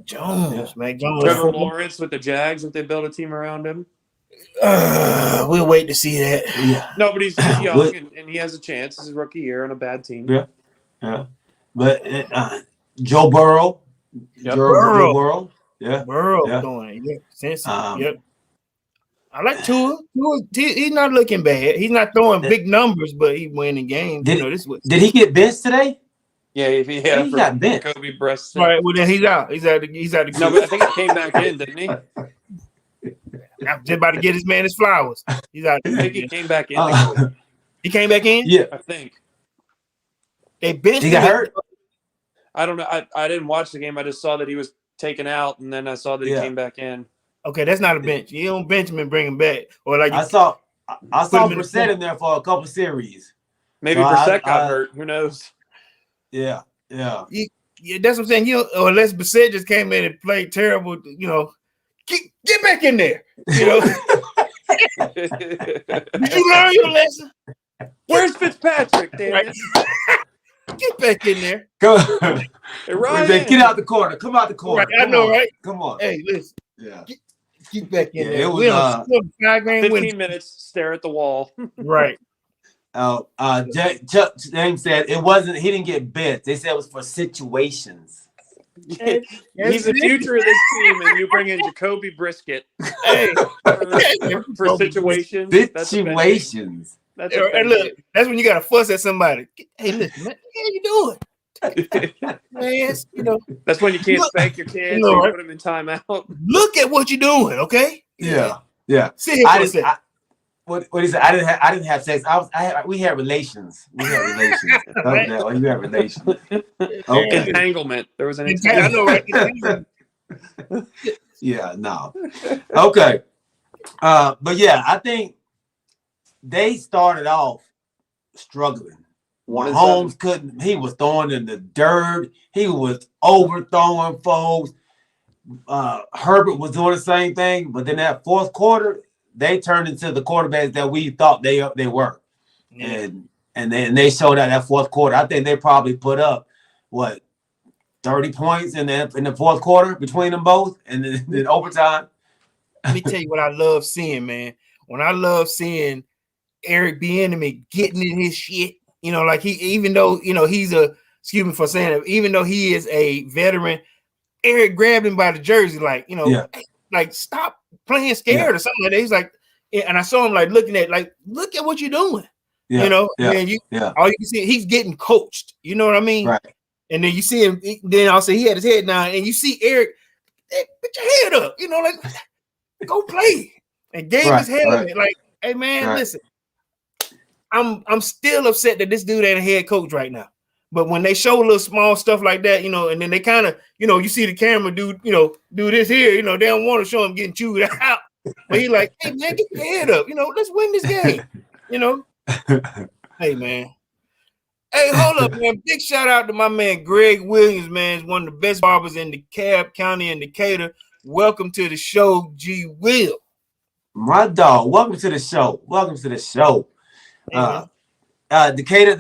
Trevor Lawrence with the Jags if they build a team around him. We'll wait to see that. Yeah. No, but he's young and he has a chance. It's his rookie year on a bad team. Yeah. But Joe Burrow. Yep. Joe Burrow. Yeah. Burrow doing it. Yeah. Yep. I like Tua. He's not looking bad. He's not throwing big numbers, but he's winning games. Did he get benched today? Yeah, he got benched. Kobe breast. All right, well then he's out. He's out the No, but I think he came back in, didn't he? I'm just about to get this man his flowers. He's out. I think he came back in. He came back in? Yeah. I think. They benched He got hurt? I don't know. I didn't watch the game. I just saw that he was taken out, and then I saw that he came back in. Okay, that's not a bench. You don't bench him and bring him back, or like I saw him in Brissett in there for a couple series. Maybe So Brissett got hurt. Who knows? Yeah. Yeah, that's what I'm saying. Or unless Brissett just came in and played terrible, get back in there. Did you learn your lesson? Where's Fitzpatrick, damn it? Get back in there. Come on. Hey, Ryan. Get out the corner. Come out the corner. Right, I know, right? Come on. Hey, listen. Yeah. Get back in there. It was, we don't score 5 grand 15 minutes, stare at the wall. Right. James said it wasn't. He didn't get bit. They said it was for situations. He's the future of this team, and you bring in Jacoby Brisket for situations. Situations. That's look, that's when you got to fuss at somebody. Hey, listen, man, what are you doing? Man, that's when you can't spank your kids. You put them in timeout. Look at what you're doing, okay? Yeah. Sit here for a second. What he said? I didn't have sex. We had relations. We had relations. Right. You had relations. Okay. Entanglement. There was an entanglement. I know, right? Yeah. No. Okay. But yeah, I think they started off struggling. Mahomes couldn't. He was throwing in the dirt. He was overthrowing folks. Herbert was doing the same thing, but then that fourth quarter, they turned into the quarterbacks that we thought they were, and they showed out that fourth quarter. I think they probably put up 30 points in the fourth quarter between them both, and then overtime. Let me tell you what I love seeing, man. When I love seeing Eric Bieniemy getting in his shit, like even though he's excuse me for saying it, even though he is a veteran, Eric grabbed him by the jersey, like stop playing scared or something like that. He's like, and I saw him like looking at look at what you're doing. And all you can see, he's getting coached. You know what I mean? Right. And then you see him. Then also he had his head down, and you see Eric, hey, put your head up. Like go play. And gave his head like, hey man, listen. I'm still upset that this dude ain't a head coach right now. But when they show little small stuff like that, and then they kind of, you see the camera do this here, they don't want to show him getting chewed out. But he like, hey man, get your head up, let's win this game, Hey man. Hey, hold up, man. Big shout out to my man Greg Williams, man. He's one of the best barbers in DeKalb County in Decatur. Welcome to the show, G. Will. My dog, welcome to the show. Welcome to the show. Decatur,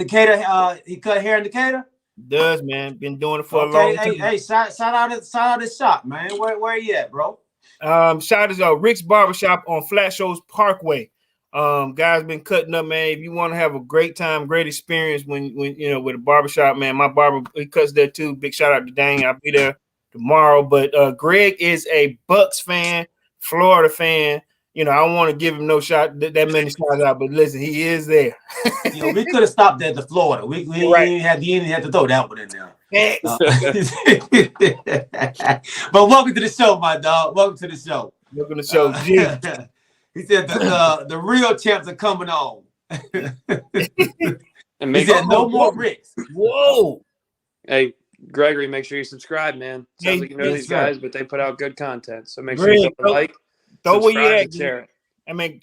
he cut hair in Decatur? Does, man. Been doing it for a long time. Hey, shout out his shop, man. Where you at, bro? Shout out to Rick's Barbershop on Flat Shoals Parkway. Guys been cutting up, man. If you want to have a great time, great experience when with a barbershop, man. My barber, he cuts there too. Big shout out to Dang. I'll be there tomorrow. But Greg is a Bucks fan, Florida fan. I don't want to give him no shot that many shots out, but listen, he is there. We could have stopped at the Florida. We didn't have to throw that one in there. But welcome to the show, my dog. Welcome to the show. Welcome to the show. He said the real champs are coming on. And he said no more Ricks. Whoa. Hey, Gregory, make sure you subscribe, man. Sounds like you know these guys, but they put out good content. So make sure you hit the like. Throw where you at, share it. I mean,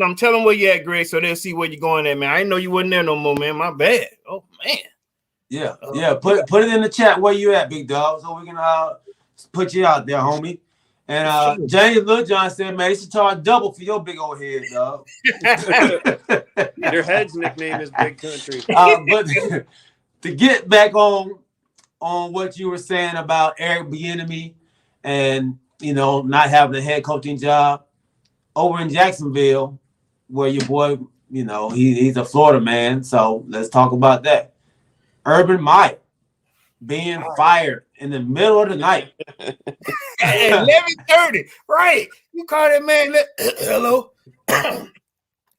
I'm telling where you at, Greg, so they'll see where you're going at, man. I didn't know you wasn't there no more, man. My bad. Oh man. Yeah. Put it in the chat where you at, big dog, so we can put you out there, homie. And James Lil John said, man, you should charge double for your big old head, dog. Your head's nickname is Big Country. But to get back on what you were saying about Eric Bieniemy and not having a head coaching job over in Jacksonville, where your boy, he's a Florida man. So let's talk about that. Urban Meyer being fired in the middle of the night. At 11:30, right? You call that man? Hello.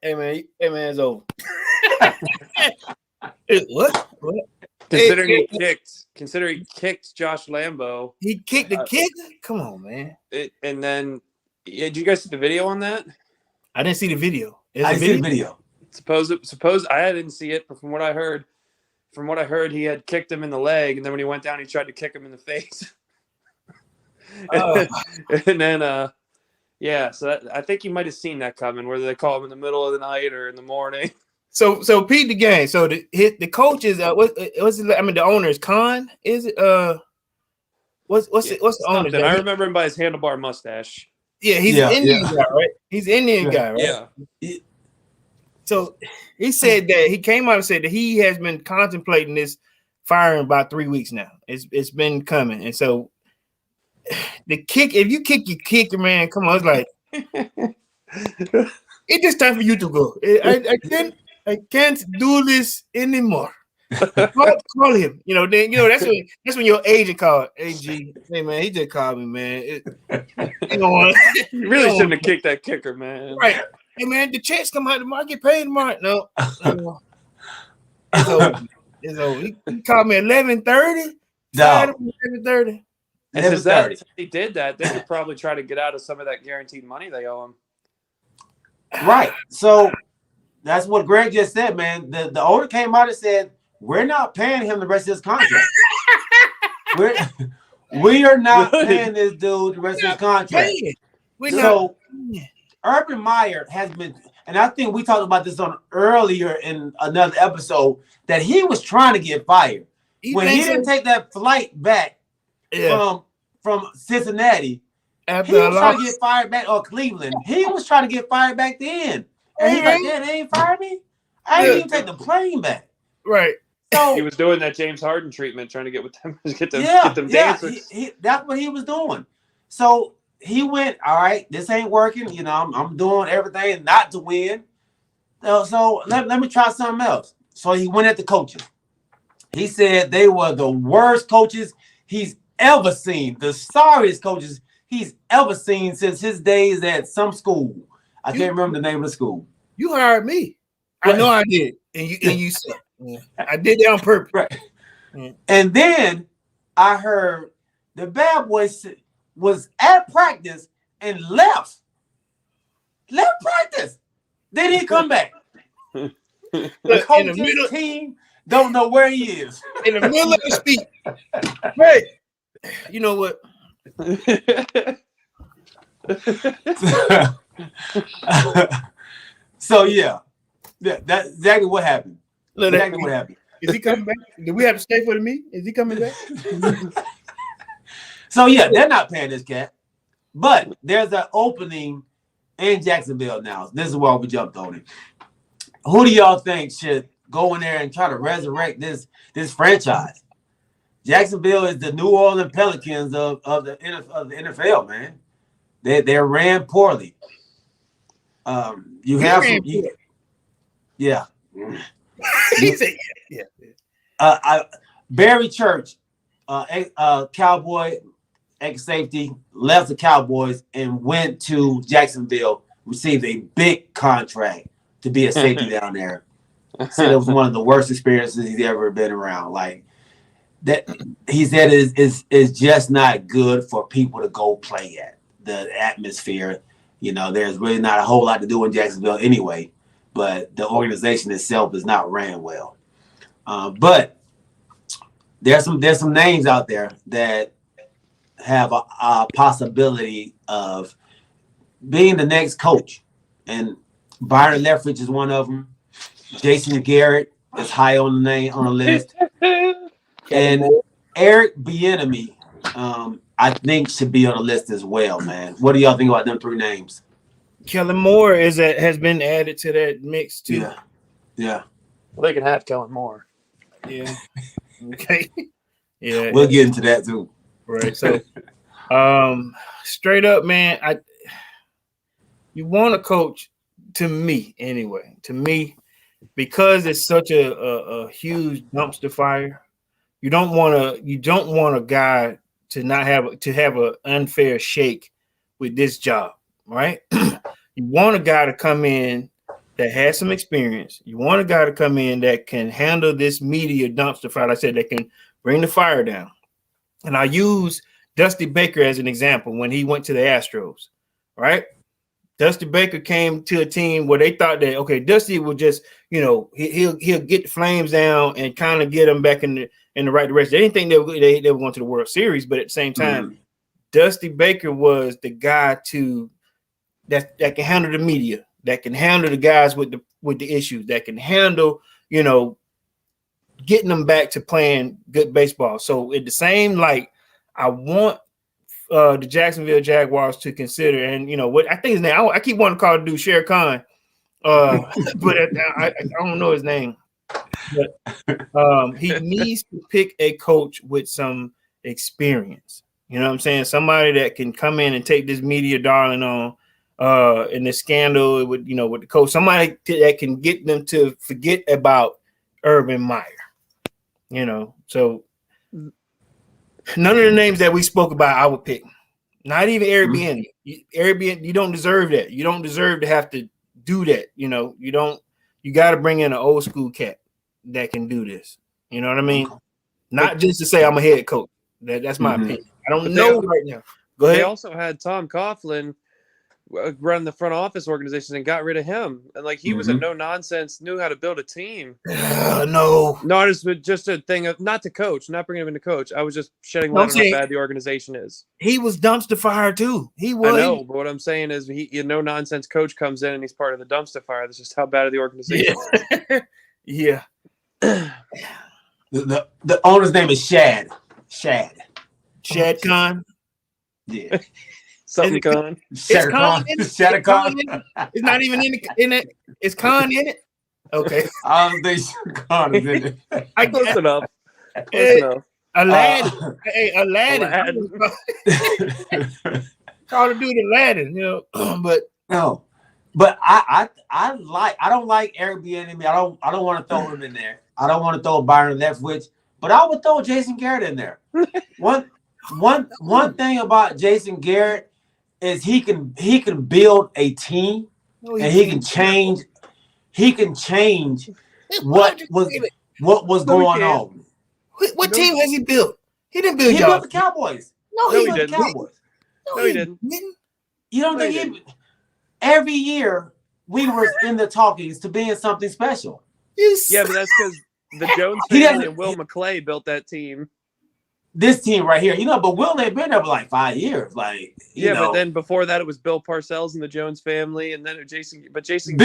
Hey man, it's over. What? Considering he kicked Josh Lambo. He kicked the kicker? Come on, man. And then, did you guys see the video on that? I didn't see the video. I see the video. Suppose I didn't see it, but from what I heard, from what I heard, he had kicked him in the leg, and then when he went down, he tried to kick him in the face. And then, yeah, so I think you might have seen that coming, whether they call him in the middle of the night or in the morning. So Pete the game. So the coach is what's it? I mean, the owner is Khan. Is it what's the owner's name? I remember him by his handlebar mustache. Yeah, he's an Indian guy, right? He's an Indian guy, right? Yeah. So he said that he came out and said that he has been contemplating this firing about 3 weeks now. It's been coming, and so the kick. If you kick your kicker, man, come on, it's like it's just time for you to go. I can't do this anymore. Call him. Then that's when your agent called. AG, hey man, he just called me, man. You really shouldn't have kicked that kicker, man. Right. Hey man, the checks come out tomorrow. I get paid tomorrow. No. It's over. It's over. He called me 11:30. No. 11:30. And since he did that, they could probably try to get out of some of that guaranteed money they owe him. Right. So that's what Greg just said, man. The owner came out and said, we're not paying him the rest of his contract. we are not paying this dude the rest of his contract. So Urban Meyer has been, and I think we talked about this on earlier in another episode, that he was trying to get fired. When he didn't take that flight back from Cincinnati, he was trying to get fired back, or Cleveland. He was trying to get fired back then. And he's like, yeah, they ain't fired me. I didn't even take the plane back. Right. So he was doing that James Harden treatment, trying to get with them, get them dancers. That's what he was doing. So he went, all right, this ain't working. I'm doing everything not to win. So let me try something else. So he went at the coaches. He said they were the worst coaches he's ever seen, the sorriest coaches he's ever seen since his days at some school. I can't remember the name of the school. You hired me. I know I did. And you said, I did that on purpose. Right. And then I heard the bad boy was at practice and left practice. Then he come back. The coach's team don't know where he is. In the middle of the speech. Right. You know what? So that's exactly what happened. What happened. Is he coming back? Do we have to stay for the meeting? Is he coming back? So they're not paying this cat, but there's an opening in Jacksonville now. This is why we jumped on it. Who do y'all think should go in there and try to resurrect this franchise? Jacksonville is the New Orleans Pelicans of the NFL, man. They ran poorly. You have some, yeah. He said, Barry Church, Cowboy ex-safety, left the Cowboys and went to Jacksonville, received a big contract to be a safety down there. Said it was one of the worst experiences he's ever been around. Like that, he said is just not good for people to go play at. The atmosphere, there's really not a whole lot to do in Jacksonville anyway, but the organization itself is not ran well. But there's some names out there that have a possibility of being the next coach, and Byron Leftwich is one of them. Jason Garrett is high on the list, and Eric Bieniemy, I think should be on the list as well, man. What do y'all think about them three names? Kellen Moore has been added to that mix too. Yeah. Well, they can have Kellen Moore. Yeah. Okay. Yeah. We'll get into that too. Right. So, straight up, man, you want a coach, to me anyway. To me, because it's such a huge dumpster fire, you don't want a guy to not have an unfair shake with this job, right? You want a guy to come in that has some experience. You want a guy to come in that can handle this media dumpster fire. Like I said, that can bring the fire down. And I use Dusty Baker as an example when he went to the Astros, right? Dusty Baker came to a team where they thought that, okay, Dusty would just, he'll get the Flames down and kind of get them back in the right direction. They didn't think they were going to the World Series, but at the same time, Dusty Baker was the guy that can handle the media, that can handle the guys with the issues, that can handle, getting them back to playing good baseball. So in the same light, I want the Jacksonville Jaguars to consider, and what I think his name, I keep wanting to call the dude Sher Khan, but I don't know his name. But he needs to pick a coach with some experience. You know what I'm saying? Somebody that can come in and take this media darling on in the scandal with the coach. Somebody that can get them to forget about Urban Meyer. So none of the names that we spoke about, I would pick. Not even Airbnb. Airbnb, you don't deserve that. You don't deserve to have to do that. You got to bring in an old school cat that can do this. You know what I mean? Not just to say I'm a head coach. That's my opinion. I don't know right now. Go ahead. They also had Tom Coughlin run the front office organization and got rid of him. And he was a no nonsense, knew how to build a team. No, just a thing of not to coach, not bringing him in to coach. I was just shedding light on how bad the organization is. He was dumpster fire too. He was. I know, but what I'm saying is, a no nonsense coach comes in and he's part of the dumpster fire. That's just how bad of the organization is. Yeah. The owner's name is Shad Khan. Yeah. Something Khan. It's Khan. It's not even in it. Is Khan in it? Okay. I don't think Khan is in it. Close enough. Close enough. Aladdin. Aladdin. Call the dude Aladdin, but no. But I don't like Airbnb. I don't want to throw him in there. I don't want to throw Byron Leftwich, but I would throw Jason Garrett in there. One thing about Jason Garrett is he can build a team and he can change what was going on. What team has he built? He didn't build. He built the Cowboys. No, he didn't. No, he didn't. You don't think every year we were in the talkings to being something special? Yeah, but that's because the Jones family and Will McClay built that team. This team right here, but Will ain't been there for 5 years. But then before that, it was Bill Parcells and the Jones family, and then Jason Bill didn't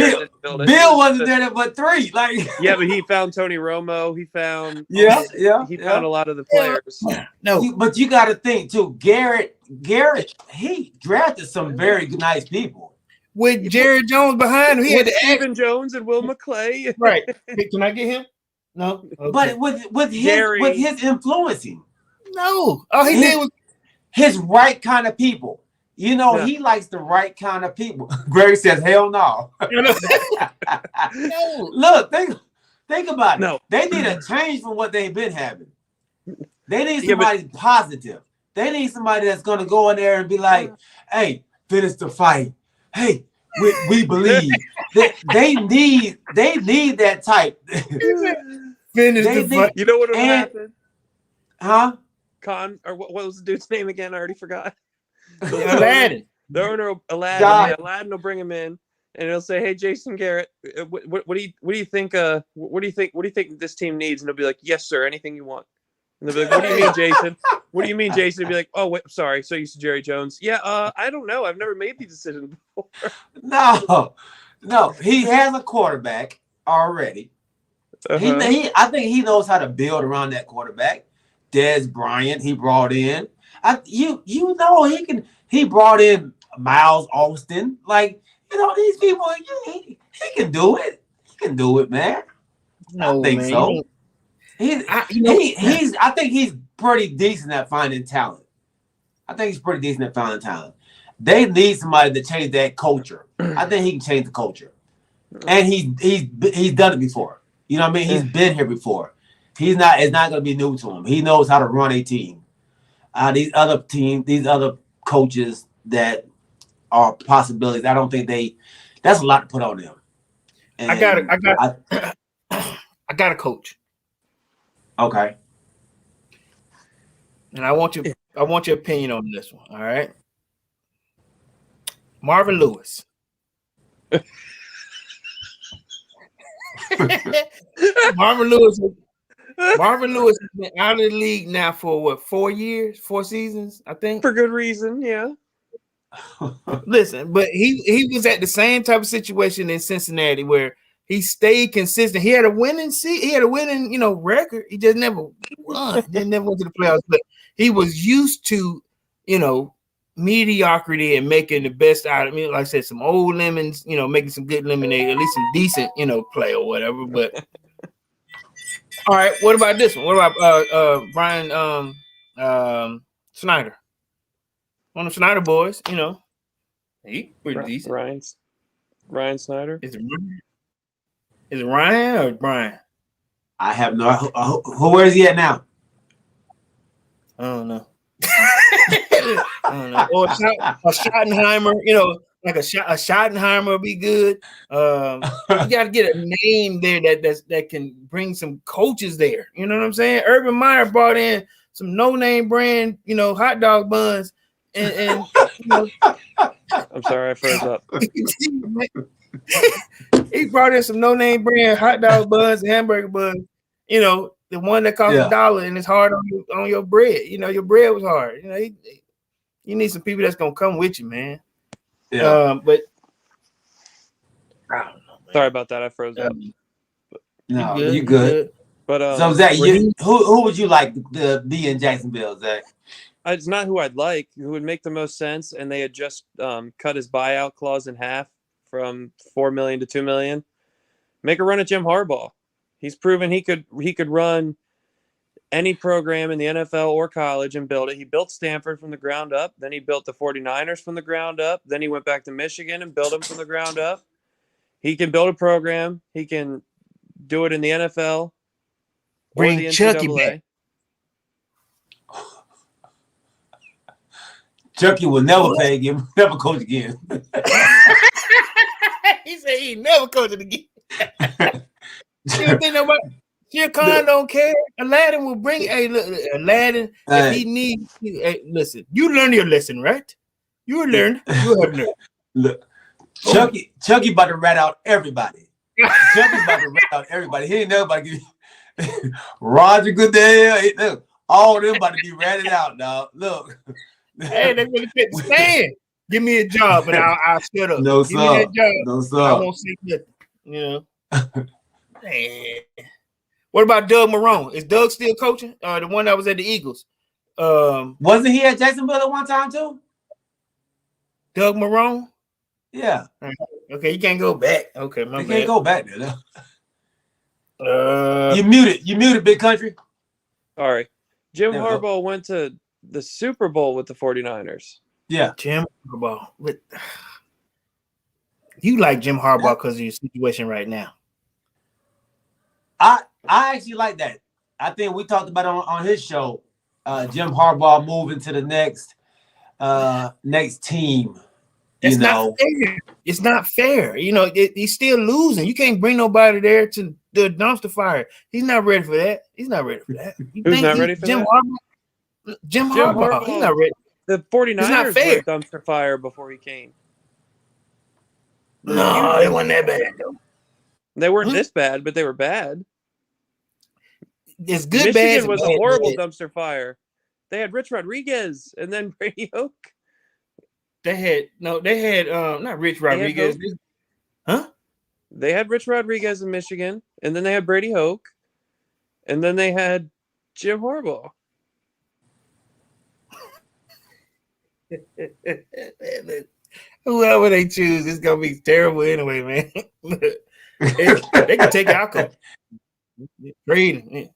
build it. Bill wasn't there but 3. Yeah, but he found Tony Romo. He found he found a lot of the players. No, but you got to think too. Garrett, he drafted some very nice people. With Jerry Jones behind him, he had Stephen Jones and Will McClay. Right? Can I get him? No, okay. But with his influencing. No, all he did was his right kind of people. He likes the right kind of people. Greg says, "Hell no." No. Look, think about it. No. They need a change from what they've been having. They need somebody positive. They need somebody that's going to go in there and be like, "Hey, finish the fight. Hey, we believe." They need that type. Finish the fight. You know what will happen? Huh? Con, or what was the dude's name again? I already forgot. Aladdin. The owner of Aladdin. Yeah, Aladdin will bring him in, and he'll say, "Hey, Jason Garrett, what do you think? What do you think this team needs?" And he'll be like, "Yes, sir. Anything you want." And they'll be like, "What do you mean, Jason? What do you mean, Jason?" He'll be like, "Oh, wait, sorry. So used to Jerry Jones. Yeah, I don't know. I've never made these decisions before." No. He has a quarterback already. Uh-huh. I think he knows how to build around that quarterback. Des Bryant, he brought in. He brought in Miles Austin. These people, he can do it. He can do it, man. No, I think man. so. I think he's pretty decent at finding talent. They need somebody to change that culture. I think he can change the culture. And he's done it before. You know what I mean? He's been here before. It's not going to be new to him. He knows how to run a team. These other coaches that are possibilities, I don't think that's a lot to put on them. And I got a coach. Okay. And I want your opinion on this one. All right. Marvin Lewis. Marvin Lewis has been out of the league now for what, 4 years, 4 seasons, I think. For good reason, yeah. Listen, but he was at the same type of situation in Cincinnati where he stayed consistent. He had a winning record. He just never won. They never went to the playoffs, but he was used to, mediocrity and making the best out of me. Like I said, some old lemons, making some good lemonade, at least some decent, play or whatever. But all right, what about this one? What about Brian Snyder? One of the Snyder boys, he pretty decent. Ryan Snyder. Is it Ryan or Brian? I have no. Where is he at now? I don't know. Or a Schottenheimer, like a Schottenheimer would be good. You got to get a name there that can bring some coaches there. You know what I'm saying? Urban Meyer brought in some no-name brand, hot dog buns, and I'm sorry, I froze up. He brought in some no-name brand hot dog buns and hamburger buns. The one that costs $1 and it's hard on your bread. Your bread was hard. You need some people that's gonna come with you, man. Yeah. But I don't know, man. Sorry about that. I froze up. No, you good. But so Zach, who would you like to be in Jacksonville, Zach? It's not who I'd like. Who would make the most sense? And they had just cut his buyout clause in half from $4 million to $2 million. Make a run at Jim Harbaugh. He's proven he could run any program in the NFL or college and build it. He built Stanford from the ground up. Then he built the 49ers from the ground up. Then he went back to Michigan and built them from the ground up. He can build a program. He can do it in the NFL. Bring or the Chucky NCAA. back. Chucky will never play again, never coach again. He said he never coached again. You don't think nobody? Shia Khan don't care. Aladdin will bring. Hey, look, Aladdin. If he needs, hey, listen. You learn your lesson, right? You learned. You have learned. Look, Chucky about to rat out everybody. Chucky's about to rat out everybody. He ain't nobody. Roger Goodell. Look, all them about to be ratted out, dog. Look. Hey, they really fit the stand. Give me a job, and I'll shut up. No, Give sir. me that job. No, sir. I won't say nothing. Man. What about Doug Marrone? Is Doug still coaching? The one that was at the Eagles. Wasn't he at Jacksonville at one time too? Doug Marrone? Yeah. Okay, you can't go back. Okay, my You bad. can't go back there. You muted, big country. All right. Jim There we go. Harbaugh went to the Super Bowl with the 49ers. Yeah. Jim Harbaugh. You like Jim Harbaugh because of your situation right now. I actually like that. I think we talked about it on his show. Jim Harbaugh moving to the next team. That's not fair. It's not fair. He's still losing. You can't bring nobody there to the dumpster fire. He's not ready for that. He's not ready for that. Who's not ready for Jim that? Harbaugh? Jim Harbaugh. He's not ready. The 49ers not fair. were dumpster fire before he came. No, it wasn't that bad though. They weren't this bad, but they were bad. It's good. Michigan bad, was bad, a horrible bad. dumpster fire. They had Rich Rodriguez and then Brady Hoke. They had not Rich Rodriguez. They had Rich Rodriguez in Michigan, and then they had Brady Hoke, and then they had Jim Harbaugh. Whoever they choose, it's gonna be terrible anyway, man. They can take outcome. Trade.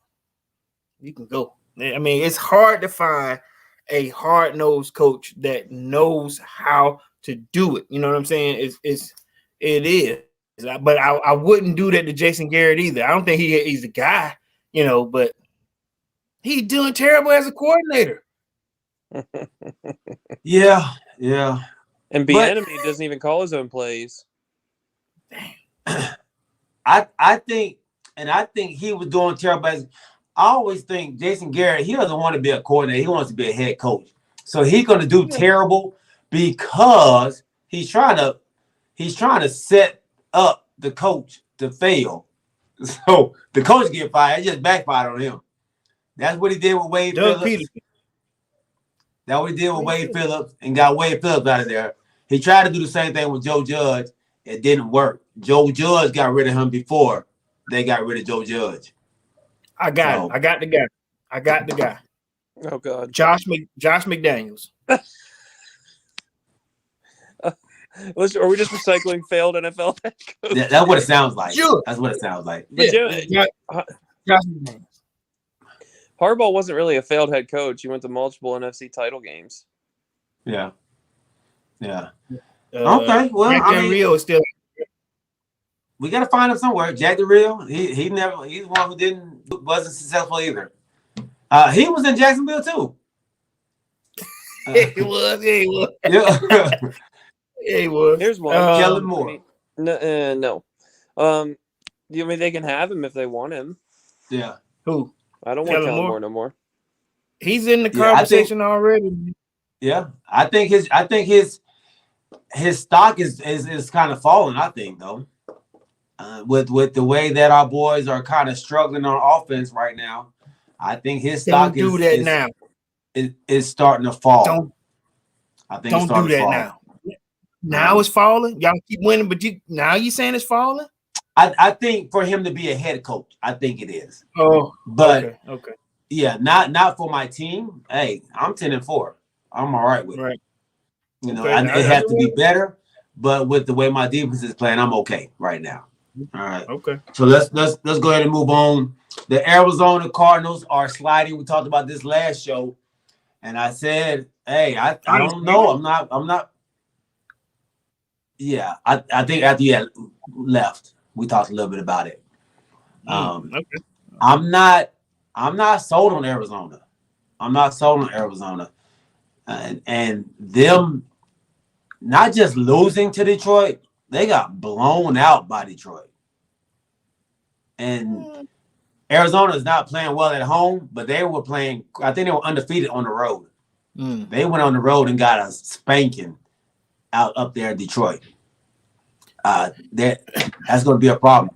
You can go. I mean, it's hard to find a hard-nosed coach that knows how to do it. You know what I'm saying? It is. But I wouldn't do that to Jason Garrett either. I don't think he's a guy, but he's doing terrible as a coordinator. Yeah. And Bieniemy doesn't even call his own plays. I think he was doing terrible. I always think Jason Garrett, he doesn't want to be a coordinator. He wants to be a head coach. So he's going to do terrible because he's trying to set up the coach to fail. So the coach get fired. It just backfired on him. That's what he did with Wade Doug Phillips. Peterson. That's what he did with Wade Phillips and got Wade Phillips out of there. He tried to do the same thing with Joe Judge. It didn't work. Joe Judge got rid of him before they got rid of Joe Judge. I got it. I got the guy. Oh God. Josh McDaniels. Are we just recycling failed NFL head coach? Yeah, that's what it sounds like. Sure. That's what it sounds like. But Josh McDaniels. Harbaugh wasn't really a failed head coach. He went to multiple NFC title games. Yeah. Okay. Well, Jack Del Rio is still. We got to find him somewhere. Jack Del Rio. He's one who wasn't successful either. He was in Jacksonville too. He was. Yeah. He was. Here's one. Kellen Moore. No. You mean they can have him if they want him? Yeah. Who? I don't want Kellen Kellen Moore? Moore no more. He's in the conversation already. Yeah. I think his stock is kind of falling. I think though, with the way that our boys are kind of struggling on offense right now, I think his stock is starting to fall. Don't do that now. Now it's falling. Y'all keep winning, but now you saying it's falling? I think for him to be a head coach, I think it is. Oh, but okay. Yeah, not for my team. Hey, I'm 10-4. I'm all right with it. Right. You know, Okay, it has to be better, but with the way my defense is playing, I'm okay right now. All right. Okay. So let's go ahead and move on. The Arizona Cardinals are sliding. We talked about this last show, and I said, hey, I don't know. I'm not. Yeah, I think after you had left, we talked a little bit about it. Okay. I'm not sold on Arizona. And them not just losing to Detroit, they got blown out by Detroit. And Arizona is not playing well at home, but they were playing. I think they were undefeated on the road. They went on the road and got a spanking up there in Detroit. That's going to be a problem.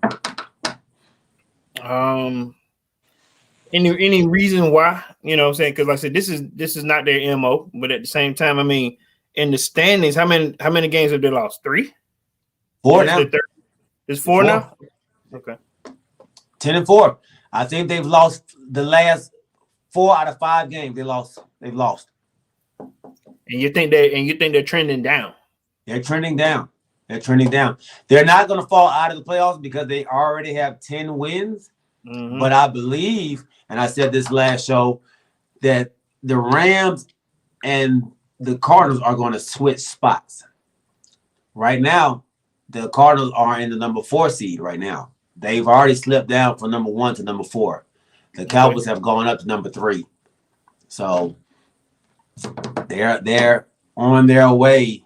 Any reason why? You know what I'm saying? Because like I said, this is not their MO, but at the same time, I mean, in the standings, how many games have they lost? 3? 4 now. It's 4 now? Okay. 10-4. I think they've lost the last 4 out of 5 games. They've lost. And you think they're trending down? They're trending down. They're not going to fall out of the playoffs because they already have 10 wins. Mm-hmm. But I believe, and I said this last show, that the Rams and the Cardinals are going to switch spots. Right now, the Cardinals are in the number 4 seed right now. They've already slipped down from number 1 to number 4. The Cowboys have gone up to number 3. So they're on their way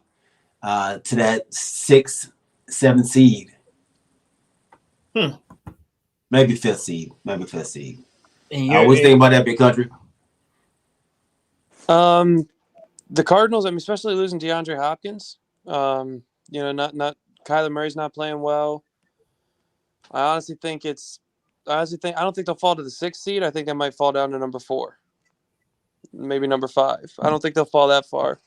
to that 6, 7 seed. Maybe 5th seed. What do you think about that, big country? The Cardinals, I mean, especially losing DeAndre Hopkins. Not Kyler Murray's not playing well. I don't think they'll fall to the 6th seed. I think they might fall down to number 4. Maybe number 5. I don't think they'll fall that far.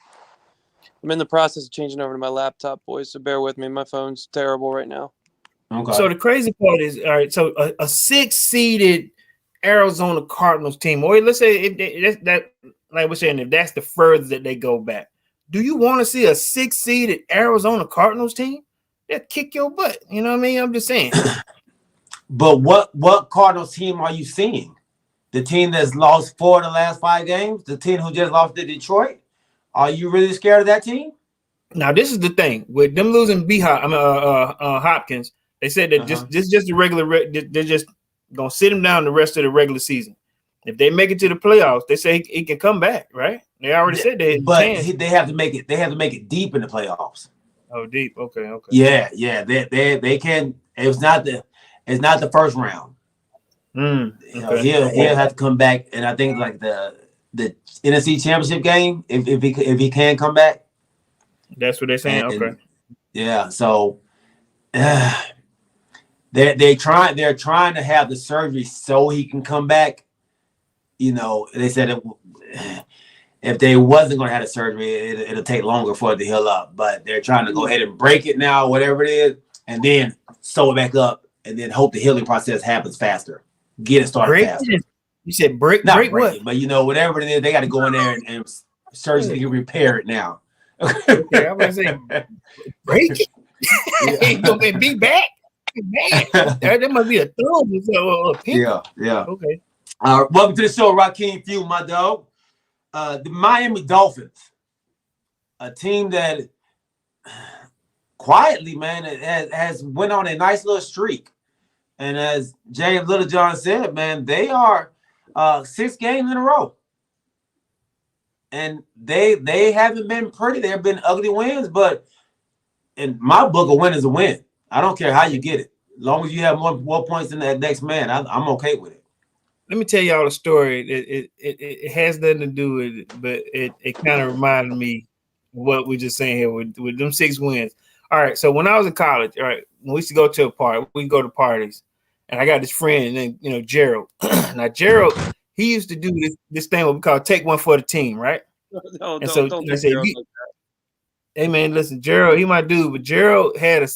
I'm in the process of changing over to my laptop, boys, so bear with me. My phone's terrible right now. Okay. So the crazy part is, all right, so a 6-seeded Arizona Cardinals team, or let's say if we're saying, if that's the furthest that they go back, do you want to see a 6-seeded Arizona Cardinals team? They'll kick your butt. You know what I mean? I'm just saying. But what Cardinals team are you seeing? The team that's lost 4 of the last 5 games? The team who just lost to Detroit? Are you really scared of that team? Now, this is the thing. With them losing Hopkins, they said that just the regular they're just going to sit him down the rest of the regular season. If they make it to the playoffs, they say he can come back, right? They already said they have to make it. They have to make it deep in the playoffs. Oh, deep. Okay. Yeah. They can. It's not the first round. Okay. He'll have to come back, and I think like the NFC Championship game, if he can come back. That's what they're saying. Okay. Yeah. So they're trying to have the surgery so he can come back. You know, they said if they wasn't going to have the surgery, it'll take longer for it to heal up. But they're trying to go ahead and break it now, whatever it is, and then sew it back up, and then hope the healing process happens faster. Get it started faster. You said break what? It, but you know, whatever it is, they got to go in there and surgically repair it now. Okay, I'm gonna say break it. Ain't gonna be back. Man, that must be a thumb or a pin. Yeah. Okay. Welcome to the show, Rakeem Few, my dog. The Miami Dolphins, a team that quietly, man, has went on a nice little streak. And as James Littlejohn said, man, they are 6 games in a row. And they haven't been pretty. There have been ugly wins, but in my book, a win is a win. I don't care how you get it. As long as you have more points than that next man, I'm okay with it. Let me tell y'all a story. It has nothing to do with it, but it kind of reminded me of what we're just saying here with them 6 wins. All right, so when I was in college, all right, when we used to go to a party, we go to parties, and I got this friend named Gerald. Now Gerald, he used to do this thing what we call take one for the team, right? No, and don't I said, hey man, listen, Gerald, he my dude, but Gerald had a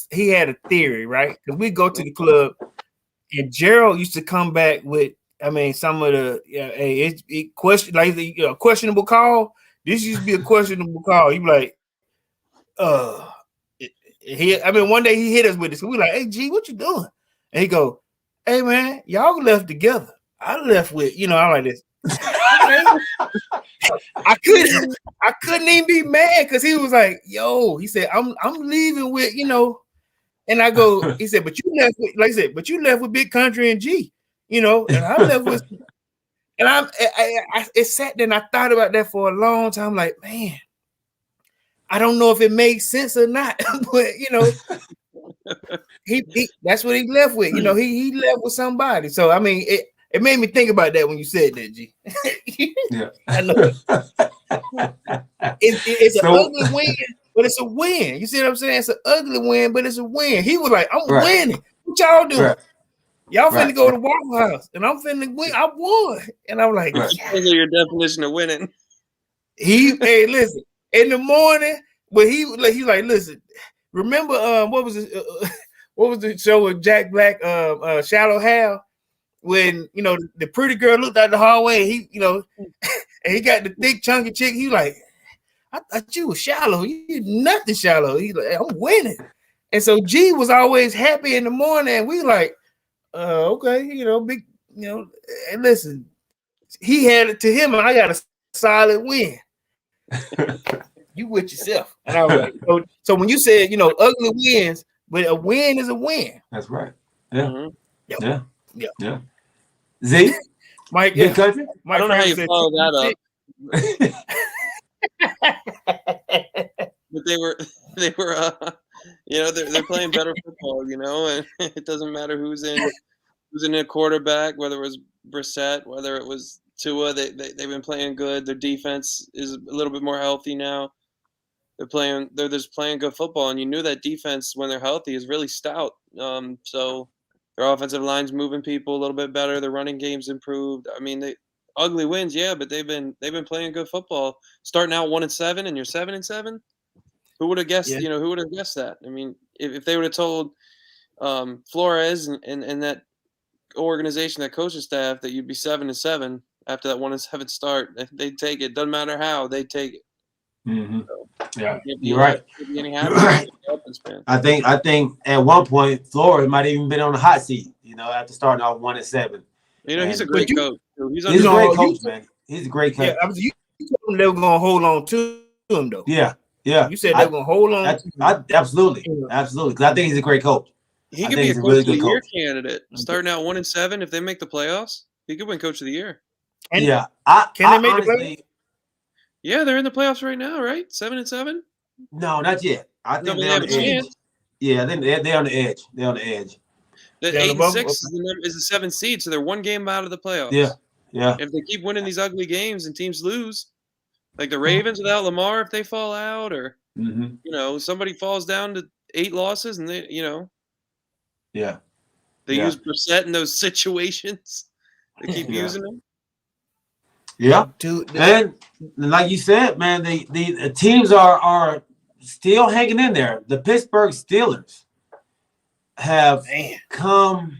theory, right? Because we go to the club, and Gerald used to come back with, I mean, some of the question like the questionable call. This used to be a questionable call. He be like, one day he hit us with this. We like, hey G, what you doing? And he go, hey man, y'all left together. I left with, I'm like this. I couldn't even be mad because he was like, yo, he said, I'm leaving with, and I go, he said, but you left with, like I said, but you left with Big Country and G, and I left with, and it sat there and I thought about that for a long time, like, man, I don't know if it makes sense or not, but he that's what he left with, he left with somebody. So I mean, it made me think about that when you said that, G. Yeah. I know. It's an ugly win, but it's a win. You see what I'm saying? It's an ugly win, but it's a win. He was like, I'm winning. What y'all doing? Right. Y'all finna go to Waffle House, and I'm finna win. I won. And I'm like, your definition of winning. Hey, listen, in the morning, but he's like, listen, remember what was the show with Jack Black, Shallow Hal? When the pretty girl looked out the hallway, and he and he got the thick chunky chick. He like, I thought you was shallow. You nothing shallow. He's like, I'm winning. And so G was always happy in the morning. And we like, okay, big, and listen, he had it to him, and I got a solid win. You with yourself. And I was like, so when you said, ugly wins, but a win is a win. That's right. Yeah. Mm-hmm. Yeah. Z, Mike, Big Country. I don't know how you follow that up. But they were they're playing better football, and it doesn't matter who's in a quarterback, whether it was Brissett, whether it was Tua. They've been playing good. Their defense is a little bit more healthy now. They're just playing good football, and you knew that defense when they're healthy is really stout. So their offensive line's moving people a little bit better. Their running game's improved. I mean, they ugly wins, yeah, but they've been playing good football. Starting out 1-7, and you're 7-7. Who would have guessed? Yeah. Who would have guessed that? I mean, if they would have told Flores and that organization, that coaching staff, that you'd be 7-7 after that 1-7 start, they'd take it. Doesn't matter how, they'd take it. Mm-hmm. So, yeah, you're right. I think at one point Flores might have even been on the hot seat. After starting off 1-7. He's a great coach. He's a great coach, man. He's a great coach. Yeah, you told them they were gonna hold on to him though. Yeah. You said they were gonna hold on. Absolutely, because I think he's a great coach. He could be a coach of the year candidate. Starting out 1-7, if they make the playoffs, he could win coach of the year. Can they make the playoffs? Yeah, they're in the playoffs right now, right? 7-7. No, not yet. I think they have a chance. Yeah, they're on the edge. They're on the edge. The 8-6 is the 7th seed, so they're one game out of the playoffs. Yeah. If they keep winning these ugly games and teams lose, like the Ravens without Lamar, if they fall out, or somebody falls down to 8 losses, and they, Yeah. They use Brissett in those situations. They keep using him. Yeah, Dude, and like you said, man, the teams are still hanging in there. The Pittsburgh Steelers have come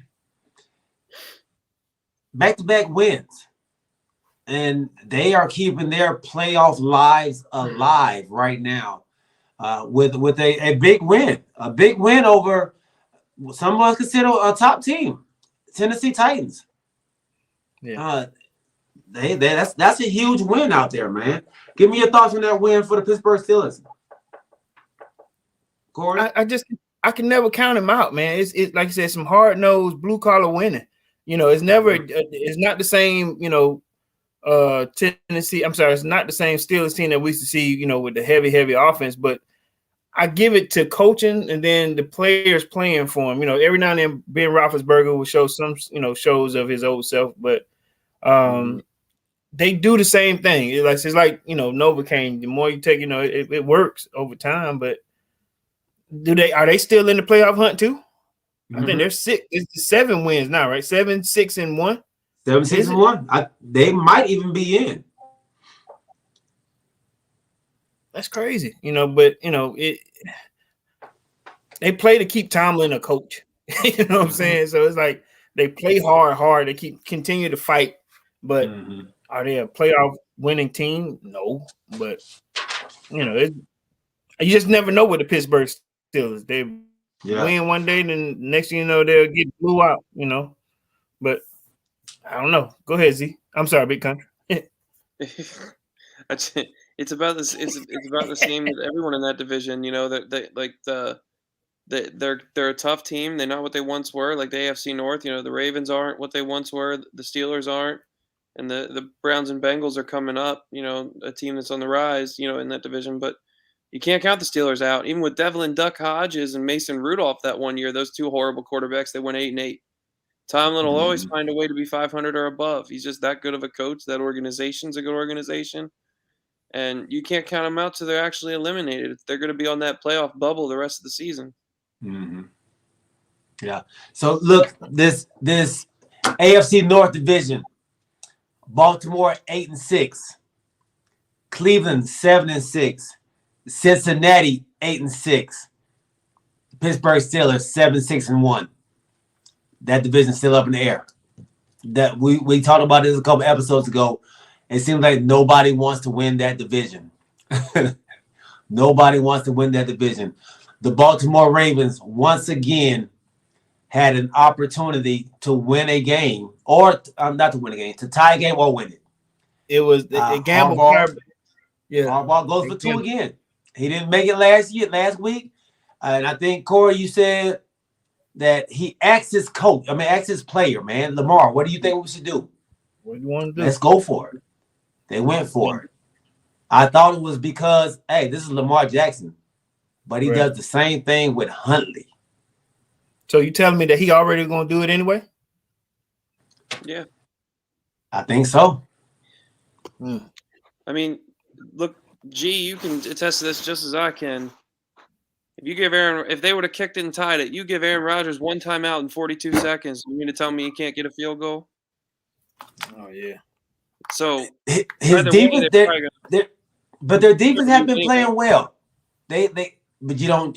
back-to-back wins, and they are keeping their playoff lives alive right now with a big win over someone considered a top team, Tennessee Titans. Yeah. That's a huge win out there, man. Give me your thoughts on that win for the Pittsburgh Steelers. Corey? I can never count him out, man. It's like you said, some hard-nosed blue-collar winning. It's never it's not the same, Tennessee. I'm sorry, it's not the same Steelers team that we used to see, with the heavy offense, but I give it to coaching and then the players playing for him. Every now and then Ben Roethlisberger will show some, shows of his old self, but they do the same thing. It's like Novocaine. The more you take, it works over time. But are they still in the playoff hunt too? I think they're 6. It's 7 wins now, right? 7, 6, and 1. 7, 6, and 1. They might even be in. That's crazy, But they play to keep Tomlin a coach. You know what I'm saying? So it's like they play hard. They continue to fight, but. Are they a playoff winning team? No, but you just never know with the Pittsburgh Steelers. They win one day, then next thing you know, they'll get blew out. But I don't know. Go ahead, Z. I'm sorry, Big Country. It's about this. It's about the same with everyone in that division. They're a tough team. They're not what they once were. Like the AFC North, the Ravens aren't what they once were. The Steelers aren't. And the Browns and Bengals are coming up, a team that's on the rise, in that division. But you can't count the Steelers out. Even with Devlin Duck Hodges and Mason Rudolph that one year, those two horrible quarterbacks, they went 8-8. Tomlin will always find a way to be 500 or above. He's just that good of a coach. That organization's a good organization. And you can't count them out till they're actually eliminated. They're going to be on that playoff bubble the rest of the season. Mm-hmm. Yeah. So, look, this AFC North division, Baltimore 8-6, Cleveland 7-6, Cincinnati 8-6, Pittsburgh Steelers 7-6-1. That division's still up in the air. That we talked about this a couple episodes ago. It seems like nobody wants to win that division. Nobody wants to win that division. The Baltimore Ravens once again had an opportunity to win a game, or not to win a game, to tie a game or win it. It was a gamble. Harbaugh goes for 2 again. He didn't make it last week. And I think, Corey, you said that he asked his player, man, Lamar, what do you think we should do? What do you want to do? Let's go for it. They went for it. I thought it was because, hey, this is Lamar Jackson, but he does the same thing with Huntley. So you telling me that he already going to do it anyway? Yeah. I think so. I mean, look, G, you can attest to this just as I can. If they would have kicked it and tied it, you give Aaron Rodgers 1 timeout in 42 seconds. You mean to tell me he can't get a field goal? Oh, yeah. So his defense, but their defense have been playing well. But you don't.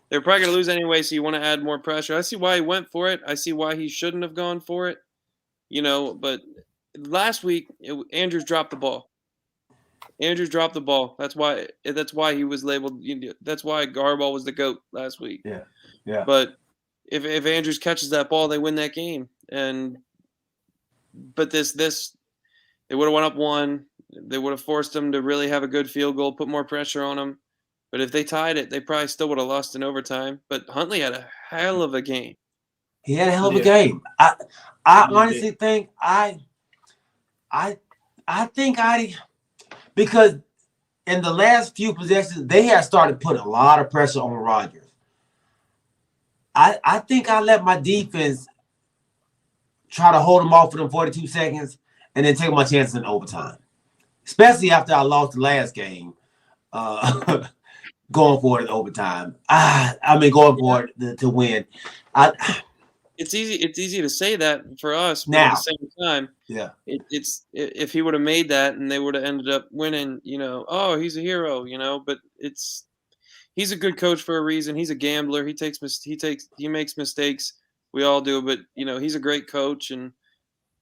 They're probably going to lose anyway, so you want to add more pressure. I see why he went for it. I see why he shouldn't have gone for it. But last week, Andrews dropped the ball. That's why he was labeled. That's why Harbaugh was the GOAT last week. Yeah. But if Andrews catches that ball, they win that game. But this they would have went up 1. They would have forced them to really have a good field goal, put more pressure on them. But if they tied it, they probably still would have lost in overtime. But Huntley had a hell of a game. He had a hell of a game. I honestly think because in the last few possessions, they had started putting a lot of pressure on Rodgers. I think I let my defense try to hold him off for them 42 seconds and then take my chances in overtime. Especially after I lost the last game. going for it in overtime. Going for it to win. It's easy to say that for us, but now, at the same time, yeah, it's if he would have made that and they would have ended up winning, oh, he's a hero, but he's a good coach for a reason. He's a gambler. He makes mistakes. We all do, but he's a great coach, and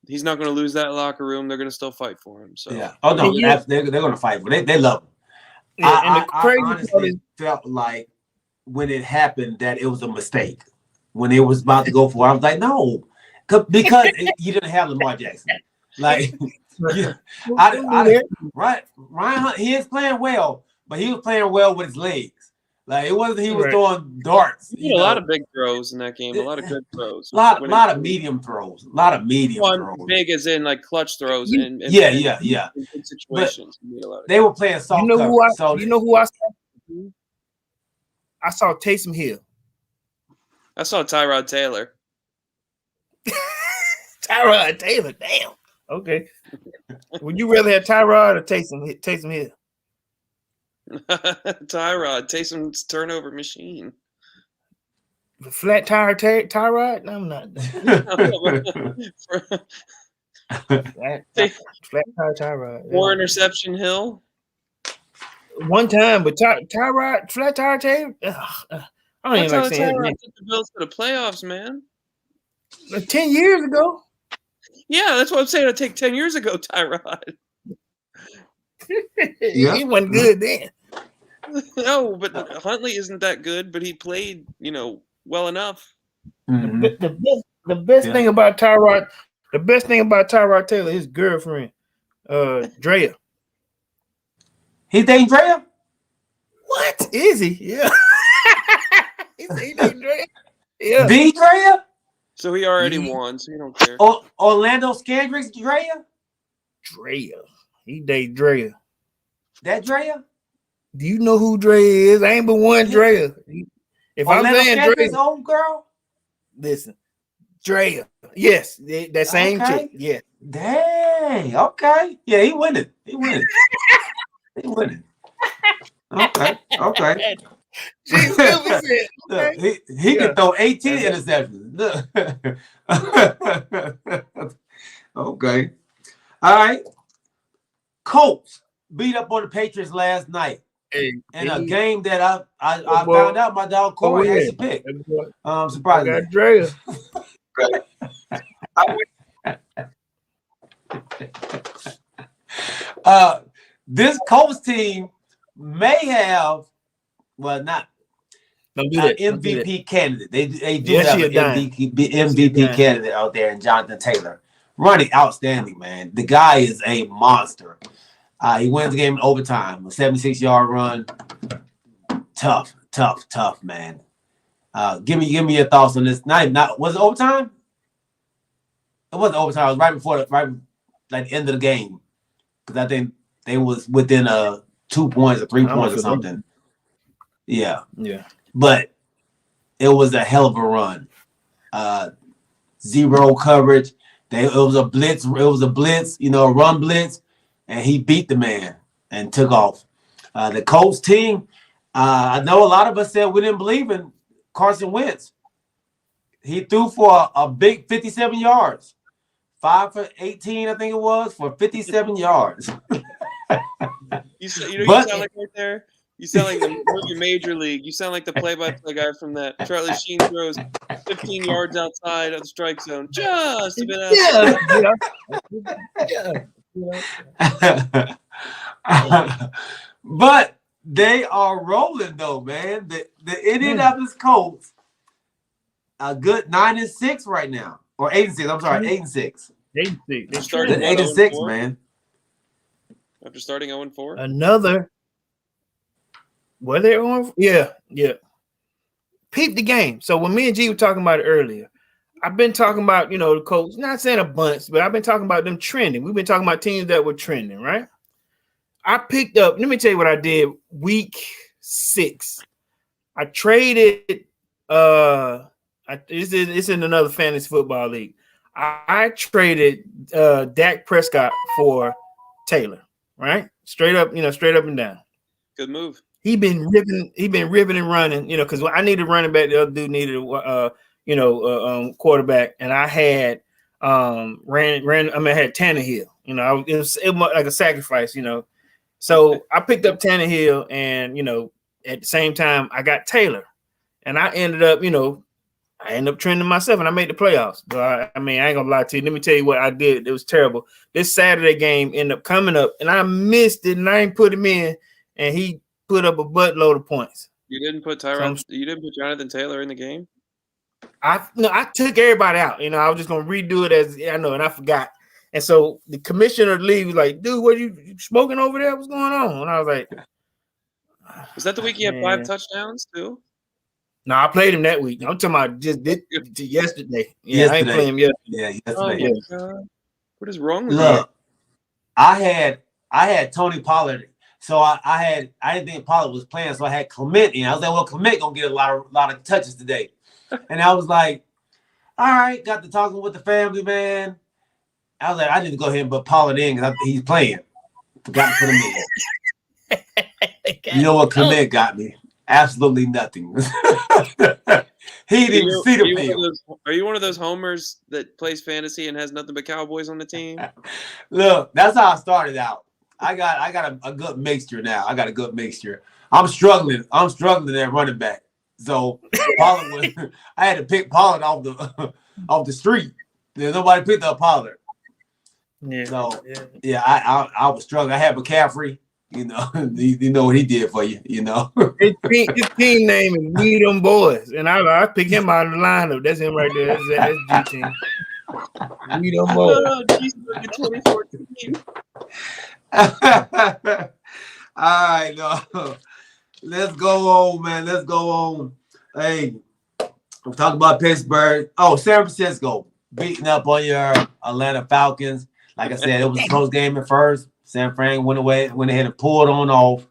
he's not going to lose that locker room. They're going to still fight for him. So yeah. Oh no, they're going to fight for it. They love him. Yeah, I honestly felt like when it happened that it was a mistake. When it was about to go for it, I was like, no, because you didn't have Lamar Jackson. Like, right, Ryan Hunt, he is playing well, but he was playing well with his legs. Like, it wasn't he was throwing darts. He did a lot of big throws in that game, a lot of good throws. A lot of medium throws. A lot of medium throws. Big as in like clutch throws. In good situations. They were playing soft coverage. You know who I saw? I saw Taysom Hill. I saw Tyrod Taylor. Tyrod Taylor, damn. Okay. Would you rather have Tyrod or Taysom Hill? Tyrod, Taysom's turnover machine. Flat tire Tyrod? No, I'm not. flat tire Tyrod. 4 interception Hill. One time, but Tyrod, flat tire Taylor. I don't even like saying Tyrod took the Bills to the playoffs, man. 10 years ago. Yeah, that's what I'm saying. It'd take 10 years ago, Tyrod. He wasn't good then. No, but Huntley isn't that good, but he played, well enough. Mm-hmm. The best thing about Tyrod Taylor, his girlfriend, Drea. He dating Drea? What is he? Yeah. he dating Drea. Yeah. The Drea? So he already won, so you don't care. Orlando Scandrick's Drea? Drea. He date Drea. That Drea? Do you know who Drea is? I ain't but one Drea. If Orlando I'm saying Scandrick's Drea, old girl? listen, Drea. Yes, that same chick. Yeah. Dang. Okay. Yeah, he winning. He winning. Okay. Look, he can throw 18 interceptions. Okay. All right. Colts beat up on the Patriots last night in a game that I found out my dog Corey actually picked. Surprisingly. Got Drea. This Colts team may have, not MVP candidate. They do have an MVP candidate out there in Jonathan Taylor. Running outstanding, man. The guy is a monster. He wins the game in overtime, a 76-yard run. Tough, man. Give me your thoughts on this. Not was it overtime? It wasn't overtime. It was right before the end of the game, because I think they was within 2 points or 3 points or something. Yeah. But it was a hell of a run. Zero coverage. It was a blitz, a run blitz, and he beat the man and took off. The Colts team, I know a lot of us said we didn't believe in Carson Wentz. He threw for a big 57 yards. 5 for 18, I think it was, for 57 yards. You sound like right there? You sound like the movie Major League. You sound like the play-by-play guy from that. Charlie Sheen throws 15 yards outside of the strike zone. Just a bit outside. But they are rolling, though, man. The Indianapolis Colts a good 9-6 right now. Or 8-6. I'm sorry, 8-6. 8-6. They're starting 8-6, man. After starting 0-4? Another. Were they on? Yeah. Peep the game. So when me and G were talking about it earlier, I've been talking about, the Colts, not saying a bunch, but I've been talking about them trending. We've been talking about teams that were trending, right? I picked up, let me tell you what I did week 6. I traded, it's in another fantasy football league. I traded Dak Prescott for Taylor, right? Straight up and down. Good move. He been ripping and running, because I needed running back, the other dude needed quarterback, and I had I had Tannehill. It was like a sacrifice, So I picked up Tannehill, and at the same time I got Taylor, and I ended up trending myself, and I made the playoffs. But I ain't gonna lie to you. Let me tell you what I did. It was terrible. This Saturday game ended up coming up, and I missed it, and I ain't put him in, and he put up a buttload of points. You didn't put you didn't put Jonathan Taylor in the game? I took everybody out. I was just gonna redo it and I forgot. And so the commissioner of the league was like, dude, what are you smoking over there? What's going on? And I was like, was that the week he had 5 touchdowns too? No, I played him that week. I'm talking about just yesterday. Yeah, I ain't playing him yesterday. Yeah, yesterday. Oh, what is wrong with Look, I had Tony Pollard. So I didn't think Pollard was playing, so I had Clement in. I was like, well, Clement gonna get a lot of touches today. And I was like, all right, got to talking with the family, man. I was like, I need to go ahead and put Pollard in because he's playing. Forgot to put him in. You know what Clement got me? Absolutely nothing. He didn't even see the field. Are you one of those homers that plays fantasy and has nothing but Cowboys on the team? Look, that's how I started out. I got a good mixture now. I got a good mixture. I'm struggling at running back. So Pollard I had to pick Pollard off the street. Nobody picked up Pollard. Yeah. So yeah, I was struggling. I had McCaffrey. You know what he did for you. His team name is We Them Boys, and I picked him out of the lineup. That's him right there. That's G team. We Them Boys. All right, no. Let's go on, man. Let's go on. Hey, we're talking about Pittsburgh. Oh, San Francisco beating up on your Atlanta Falcons. Like I said, it was a close game at first. San Fran went ahead and pulled on off.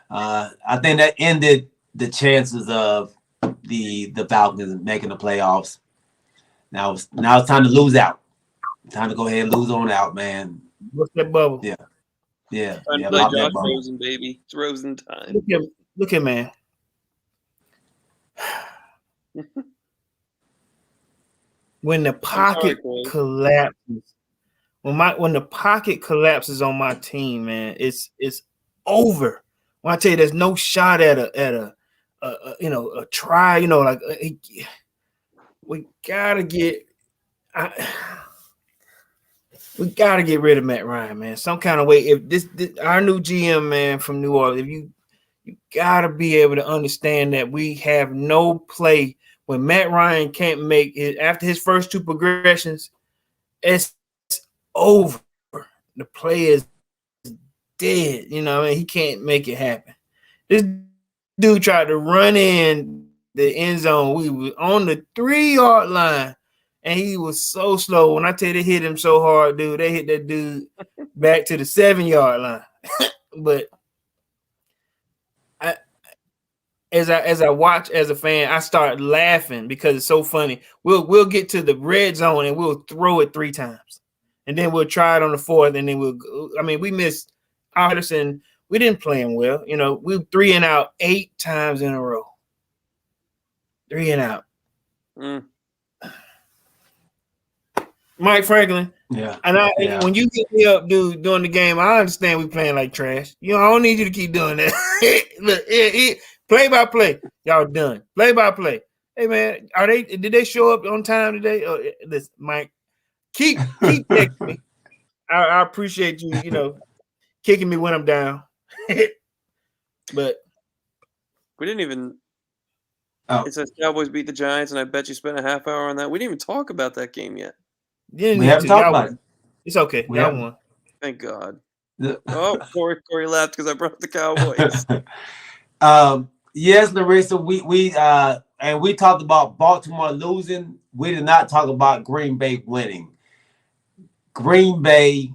I think that ended the chances of the Falcons making the playoffs. Now it's time to lose out. Time to go ahead and lose on out, man. What's that bubble? Yeah. Josh Rosen, baby. It's Rosen time. Look at man. When the pocket collapses, when the pocket collapses on my team, man, it's over. When I tell you, there's no shot at a try. We gotta get rid of Matt Ryan, man. Some kind of way. If this our new GM, man, from New Orleans, if you gotta be able to understand that we have no play when Matt Ryan can't make it after his first 2 progressions. It's over. The play is dead. He can't make it happen. This dude tried to run in the end zone. We were on the 3-yard line, and he was so slow. When I tell you they hit him so hard, dude, they hit that dude back to the 7-yard line. But as I watch as a fan, I start laughing because it's so funny. We'll get to the red zone and we'll throw it 3 times. And then we'll try it on the 4th, and then we missed Anderson. We didn't play him well. We 3 and out 8 times in a row. 3 and out. Mike Franklin. Yeah. And when you hit me up, dude, during the game, I understand we playing like trash. I don't need you to keep doing that. Look, play by play. Y'all done. Play by play. Hey man, did they show up on time today? Listen, Mike. Keep texting me. I appreciate you, kicking me when I'm down. But we didn't even. Oh. It says Cowboys beat the Giants, and I bet you spent a half hour on that. We didn't even talk about that game yet. We haven't talked about it. It's okay. Y'all won. Thank God. Oh, Corey left because I brought the Cowboys. Yes, Larissa, we talked about Baltimore losing. We did not talk about Green Bay winning. Green Bay,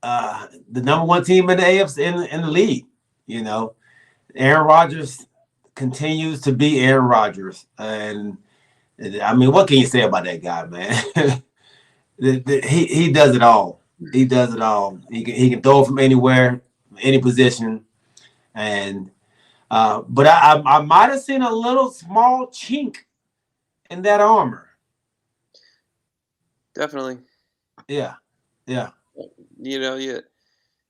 the number 1 team in the AFC in the league. Aaron Rodgers continues to be Aaron Rodgers, and what can you say about that guy, man? He does it all. He does it all. He can throw it from anywhere, any position, and But I might have seen a little small chink in that armor. Definitely. Yeah. You know,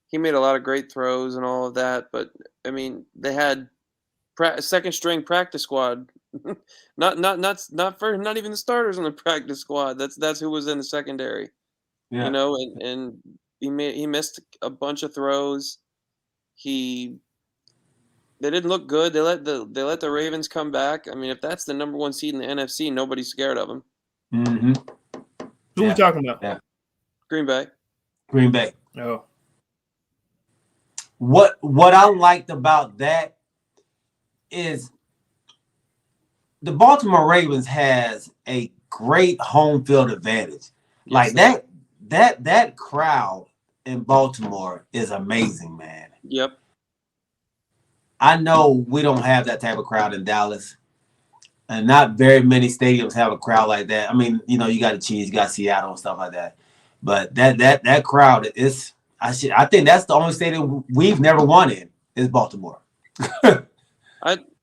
he made a lot of great throws and all of that, but I mean, they had second string practice squad, not even the starters on the practice squad. That's who was in the secondary. Yeah. You know, and he missed a bunch of throws. They didn't look good. They let the Ravens come back. I mean, if that's the number one seed in the NFC, nobody's scared of them. Mm-hmm. Who we talking about? Yeah. Green Bay. Green Bay. Oh. What I liked about that is the Baltimore Ravens has a great home field advantage. Like that crowd in Baltimore is amazing, man. Yep. I know we don't have that type of crowd in Dallas, and not very many stadiums have a crowd like that. I mean, you know, you got the Chiefs, you got Seattle and stuff like that, but that crowd is. I think that's the only stadium we've never won in is Baltimore.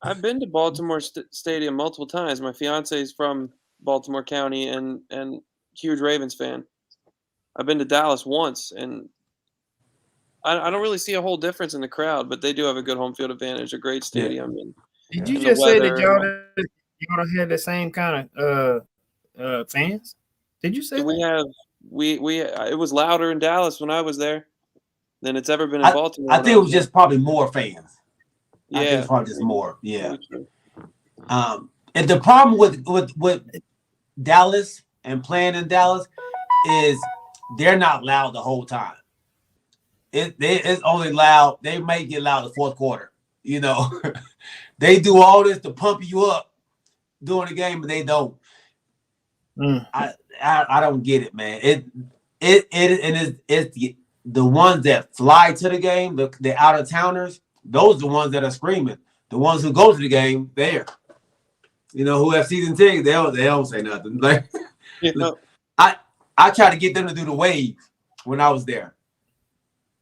I've been to Baltimore Stadium multiple times. My fiance is from Baltimore County and huge Ravens fan. I've been to Dallas once, and I don't really see a whole difference in the crowd, but they do have a good home field advantage, a great stadium. Yeah. And, Did you just say that y'all had the same kind of fans? Did you say we that? have it was louder in Dallas when I was there than it's ever been in Baltimore. I think it was just probably more fans. Yeah, I think it's probably just more. Yeah. True. And the problem with Dallas and playing in Dallas is they're not loud the whole time. It's only loud. They may get loud the fourth quarter. You know, they do all this to pump you up during the game, but they don't. I don't get it, man. It's the ones that fly to the game, the out of towners. Those are the ones that are screaming. The ones who go to the game, there. You know, who have season tickets, they don't say nothing. Like, I tried to get them to do the wave when I was there.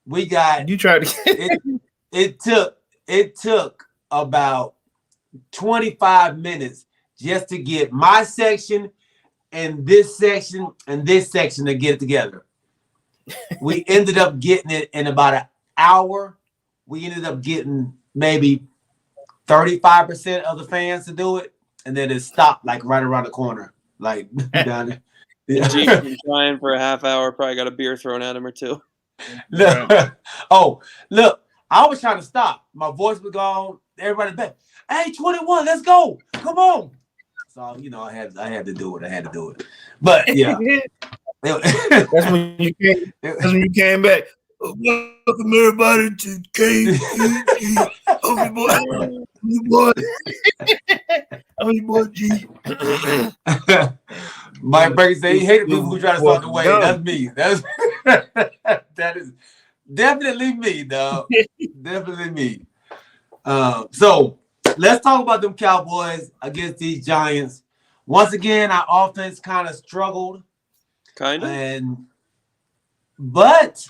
We got you tried to it took about 25 minutes just to get my section and this section to get it together. We ended up getting it in about an hour. We ended up getting maybe 35% of the fans to do it, and then it stopped like right around the corner, like down there. Yeah. G's been trying for a half hour, probably got a beer thrown at him or two. Oh, look, I was trying to stop. My voice was gone. Everybody back. Hey, 21, let's go. Come on. So, you know, I had to do it. I had to do it. But yeah. That's when you came back. Welcome everybody to KPG. I'm your boy G. Mike Burke said he hated people who try to start the way. That's me. That is definitely me, dog. Definitely me. So let's talk about them Cowboys against these Giants. Once again, our offense kind of struggled. But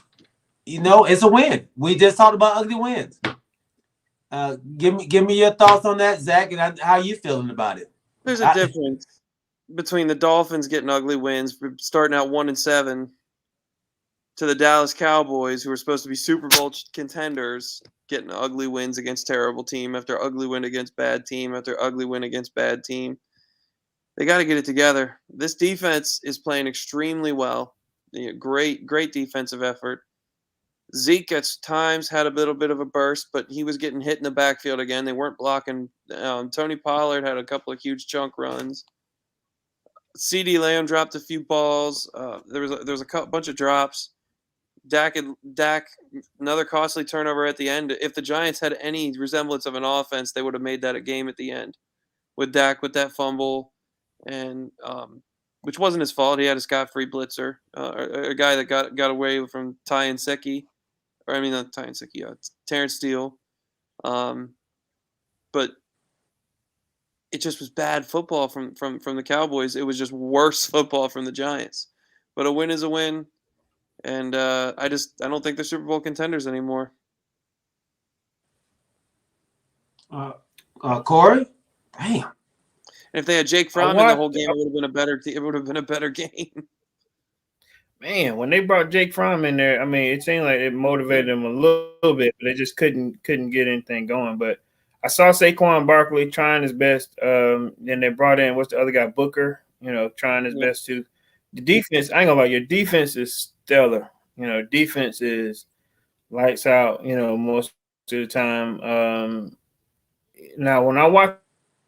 you know, it's a win. We just talked about ugly wins. Give me your thoughts on that, Zach, and how you feeling about it. There's a difference between the Dolphins getting ugly wins, starting out 1-7, to the Dallas Cowboys, who are supposed to be Super Bowl contenders, getting ugly wins against terrible team after ugly win against bad team after ugly win against bad team. They got to get it together. This defense is playing extremely well. Great defensive effort. Zeke at times had a little bit of a burst, but he was getting hit in the backfield again. They weren't blocking. Tony Pollard had a couple of huge chunk runs. CeeDee Lamb dropped a few balls. There was a bunch of drops. Dak, another costly turnover at the end. If the Giants had any resemblance of an offense, they would have made that a game at the end. With Dak with that fumble, and which wasn't his fault. He had a scot-free blitzer, a guy that got away from Ty and Secchi. Or I mean, not Ty and Secchi, Terrence Steele. But it just was bad football from the Cowboys. It was just worse football from the Giants. But a win is a win, and I don't think they're Super Bowl contenders anymore. Corey. Damn. And if they had Jake Fromm in the whole game, it would have been a better. It would have been a better game. Man, when they brought Jake Fromm in there, I mean, it seemed like it motivated them a little bit, but they just couldn't get anything going. But I saw Saquon Barkley trying his best. Then they brought in what's the other guy, Booker, trying his best too. The defense, I ain't gonna lie, your defense is stellar. Defense is lights out, most of the time. Now when I watch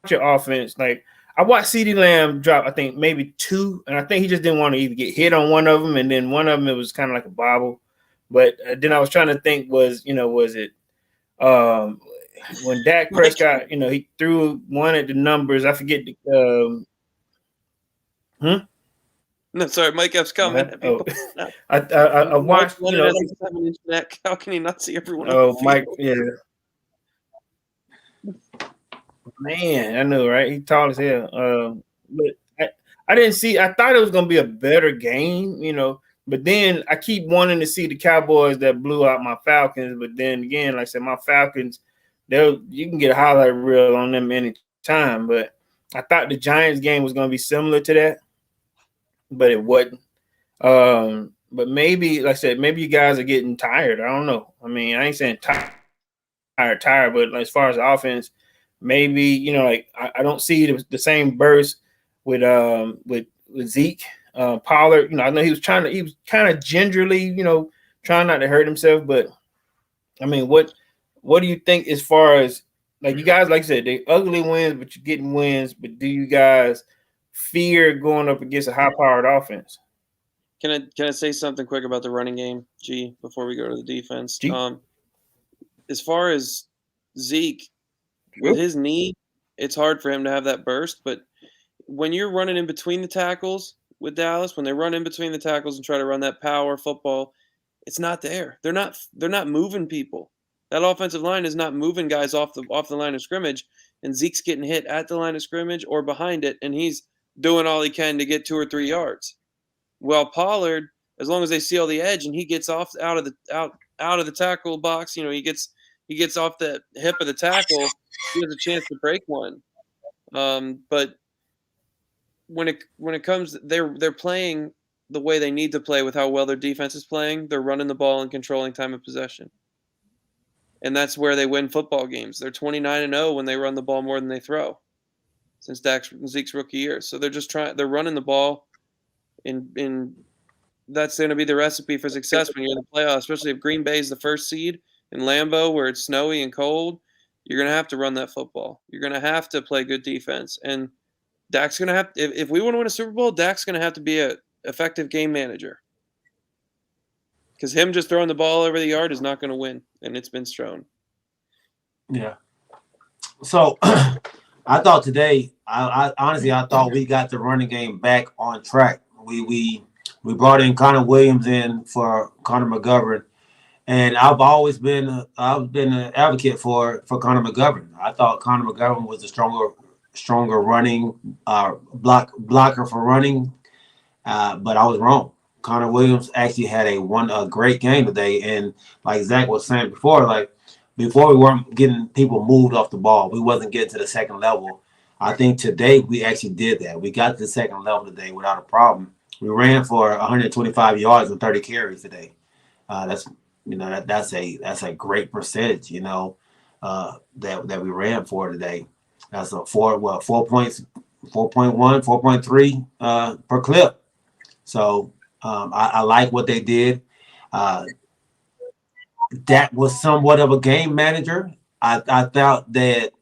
your offense, like I watched CeeDee Lamb drop, I think maybe 2, and I think he just didn't want to even get hit on one of them, and then one of them it was kind of like a bobble. But then I was trying to think, was it when Dak Prescott, he threw one at the numbers. I forget the. No, sorry, Mike F's coming. I watched. How can he not see everyone? Oh, Mike, yeah. Man, I know, right? He tall as hell. But I didn't see. I thought it was gonna be a better game, But then I keep wanting to see the Cowboys that blew out my Falcons. But then again, like I said, my Falcons, you can get a highlight reel on them anytime. But I thought the Giants game was gonna be similar to that, but it wasn't. But maybe, like I said, maybe you guys are getting tired. I don't know. I mean, I ain't saying tired, but as far as the offense. Maybe I don't see the same burst with Zeke Pollard. I know he was kind of gingerly, trying not to hurt himself. But I mean, what do you think as far as like you guys? Like I said, they ugly wins, but you're getting wins. But do you guys fear going up against a high-powered offense? Can I say something quick about the running game, G, before we go to the defense? As far as Zeke. With his knee, it's hard for him to have that burst. But when you're running in between the tackles with Dallas, when they run in between the tackles and try to run that power football, it's not there. They're not moving people. That offensive line is not moving guys off the line of scrimmage, and Zeke's getting hit at the line of scrimmage or behind it, and he's doing all he can to get 2 or 3 yards. Well, Pollard, as long as they seal the edge and he gets out of the tackle box, he gets off the hip of the tackle, he has a chance to break one. But when it comes, they're playing the way they need to play with how well their defense is playing. They're running the ball and controlling time of possession. And that's where they win football games. They're 29-0 when they run the ball more than they throw since Zeke's rookie year. So they're running the ball in that's going to be the recipe for success when you're in the playoffs, especially if Green Bay is the first seed in Lambeau where it's snowy and cold. You're going to have to run that football. You're going to have to play good defense. And Dak's going to have – if we want to win a Super Bowl, Dak's going to have to be an effective game manager. Because him just throwing the ball over the yard is not going to win, and it's been shown. Yeah. So I thought today I honestly thought we got the running game back on track. We brought in Connor Williams in for Connor McGovern. And I've always been an advocate for Connor McGovern. I thought Connor McGovern was a stronger running blocker for running, but I was wrong. Connor Williams actually had a great game today, and like Zach was saying before we weren't getting people moved off the ball. We wasn't getting to the second level. I think today we actually did that. We got to the second level today without a problem. We ran for 125 yards and 30 carries today. That's a great percentage, that we ran for today. That's a 4.1, 4.3 per clip. So I like what they did. That was somewhat of a game manager. I thought that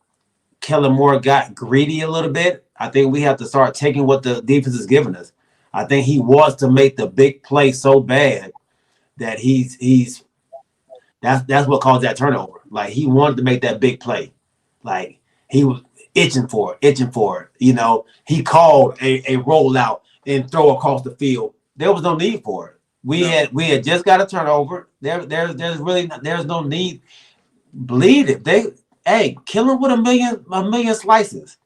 Kellen Moore got greedy a little bit. I think we have to start taking what the defense is giving us. I think he wants to make the big play so bad that that's what caused that turnover. Like he wanted to make that big play. Like he was itching for it. He called a rollout and throw across the field. There was no need for it. We had just got a turnover. There's no need. Believe it. Kill him with a million slices.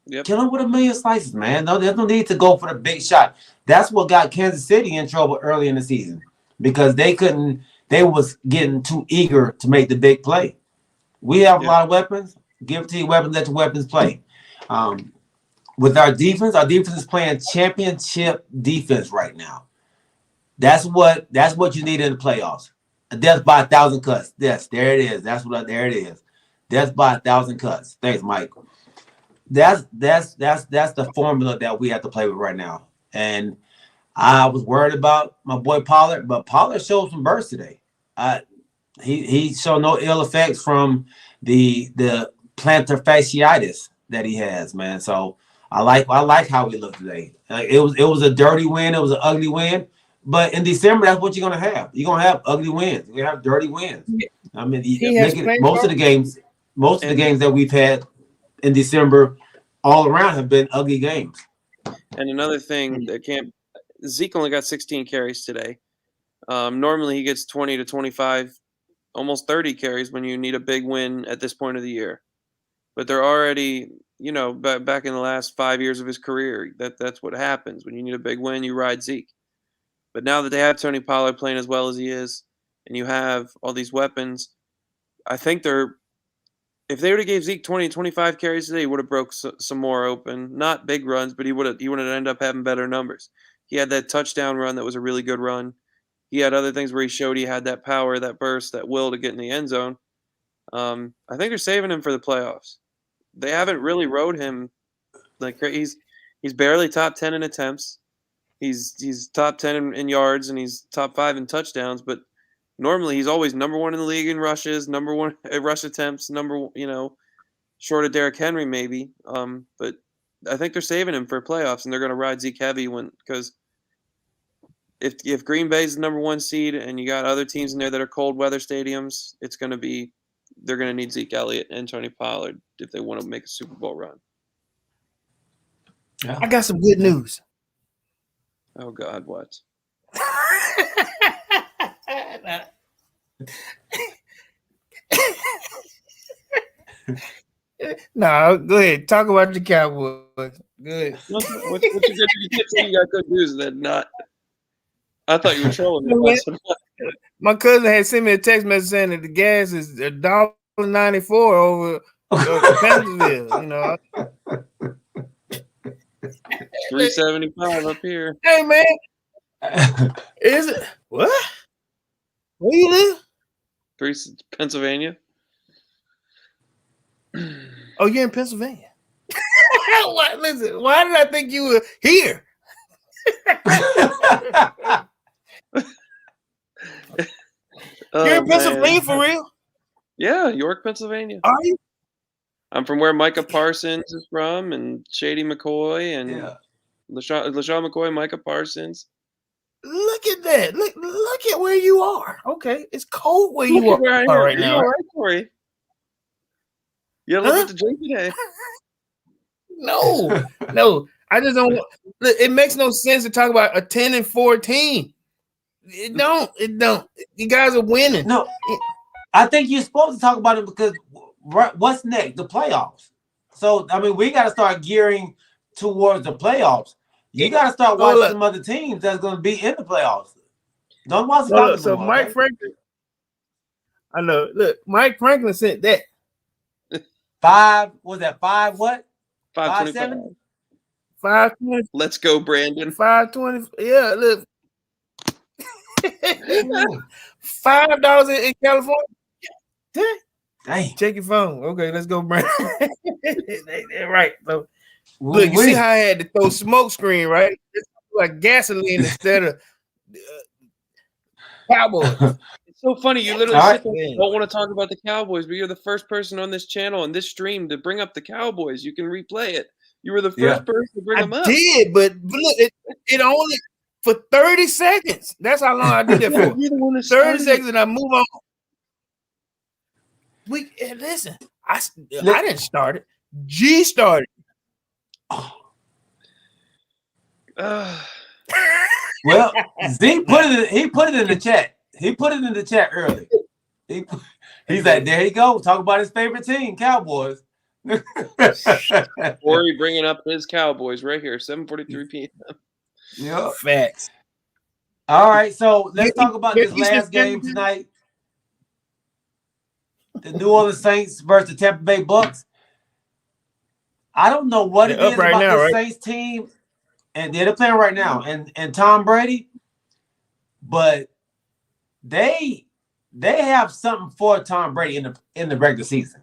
Yep. Kill him with a million slices, man. No, there's no need to go for the big shot. That's what got Kansas City in trouble early in the season because they was getting too eager to make the big play. We have a lot of weapons. Give it to your weapons. Let your weapons play. With our defense is playing championship defense right now. That's what you need in the playoffs. A death by 1,000 cuts. Yes, there it is. There it is. Death by 1,000 cuts. Thanks, Mike. That's the formula that we have to play with right now. And I was worried about my boy Pollard, but Pollard showed some burst today. He showed no ill effects from the plantar fasciitis that he has, man. So I like how he looked today. It was a dirty win. It was an ugly win. But in December, that's what you're gonna have. You're gonna have ugly wins. You're gonna have dirty wins. I mean, most of the games that we've had in December, all around, have been ugly games. And another thing Zeke only got 16 carries today. Normally he gets 20 to 25, almost 30 carries when you need a big win at this point of the year. But they're already, back in the last 5 years of his career, that's what happens. When you need a big win, you ride Zeke. But now that they have Tony Pollard playing as well as he is, and you have all these weapons, I think if they would have gave Zeke 20 to 25 carries today, he would have broke some more open. Not big runs, but he would have ended up having better numbers. He had that touchdown run that was a really good run. He had other things where he showed he had that power, that burst, that will to get in the end zone. I think they're saving him for the playoffs. They haven't really rode him like he's barely top 10 in attempts. He's top 10 in yards, and he's top 5 in touchdowns. But normally he's always number 1 in the league in rushes, number 1 rush attempts, short of Derrick Henry maybe. But I think they're saving him for playoffs, and they're going to ride Zeke heavy because if Green Bay's the number 1 seed and you got other teams in there that are cold weather stadiums, they're going to need Zeke Elliott and Tony Pollard if they want to make a Super Bowl run. Yeah. I got some good news. Oh God, what? No, go ahead. Talk about the Cowboys. Good. What you got good news then? Not. I thought you were trolling me. My cousin had sent me a text message saying that the gas is $1.94 over Pennsylvania. $3.75 up here. Hey man, is it what? Where you live? Pennsylvania. Oh, you're in Pennsylvania. What? Listen, why did I think you were here? You're in Pennsylvania for real? Yeah, York, Pennsylvania. Are you? I'm from where Micah Parsons is from, and Shady McCoy, and LaShawn McCoy, Micah Parsons. Look at that. Look at where you are. Okay, it's cold where you are right now. All right, Corey. You look at the drink today. No. I just don't. It makes no sense to talk about a 10-14. It don't. You guys are winning. No, I think you're supposed to talk about it because what's next? The playoffs. So I mean, we got to start gearing towards the playoffs. You got to start watching some other teams that's going to be in the playoffs. Don't watch the So Mike Franklin. I know. Look, Mike Franklin sent that. 5. Was that 5? What? 5.25. 520. Let's go, Brandon. 520. Yeah, look. $5 in California. Dang. Check your phone. Okay, let's go, Brandon. Right. So look, you see how I had to throw smoke screen, right? It's like gasoline instead of Cowboys. It's so funny. You literally don't want to talk about the Cowboys, but you're the first person on this channel and this stream to bring up the Cowboys. You can replay it. You were the first person to bring them up. I did, but look, it only for 30 seconds. That's how long I did it for. 30 seconds, and I move on. Listen, I didn't start it. G started. Well, Zeke he put it in the chat. He put it in the chat early. He's like, there you go. Talk about his favorite team, Cowboys. Corey bringing up his Cowboys right here, 7:43 p.m. Yep. Facts. All right, so let's talk about this last game tonight. The New Orleans Saints versus the Tampa Bay Bucks. I don't know what They're it up is right about now, this right? Saints team, and they're playing right now, and Tom Brady, but they have something for Tom Brady in the regular season.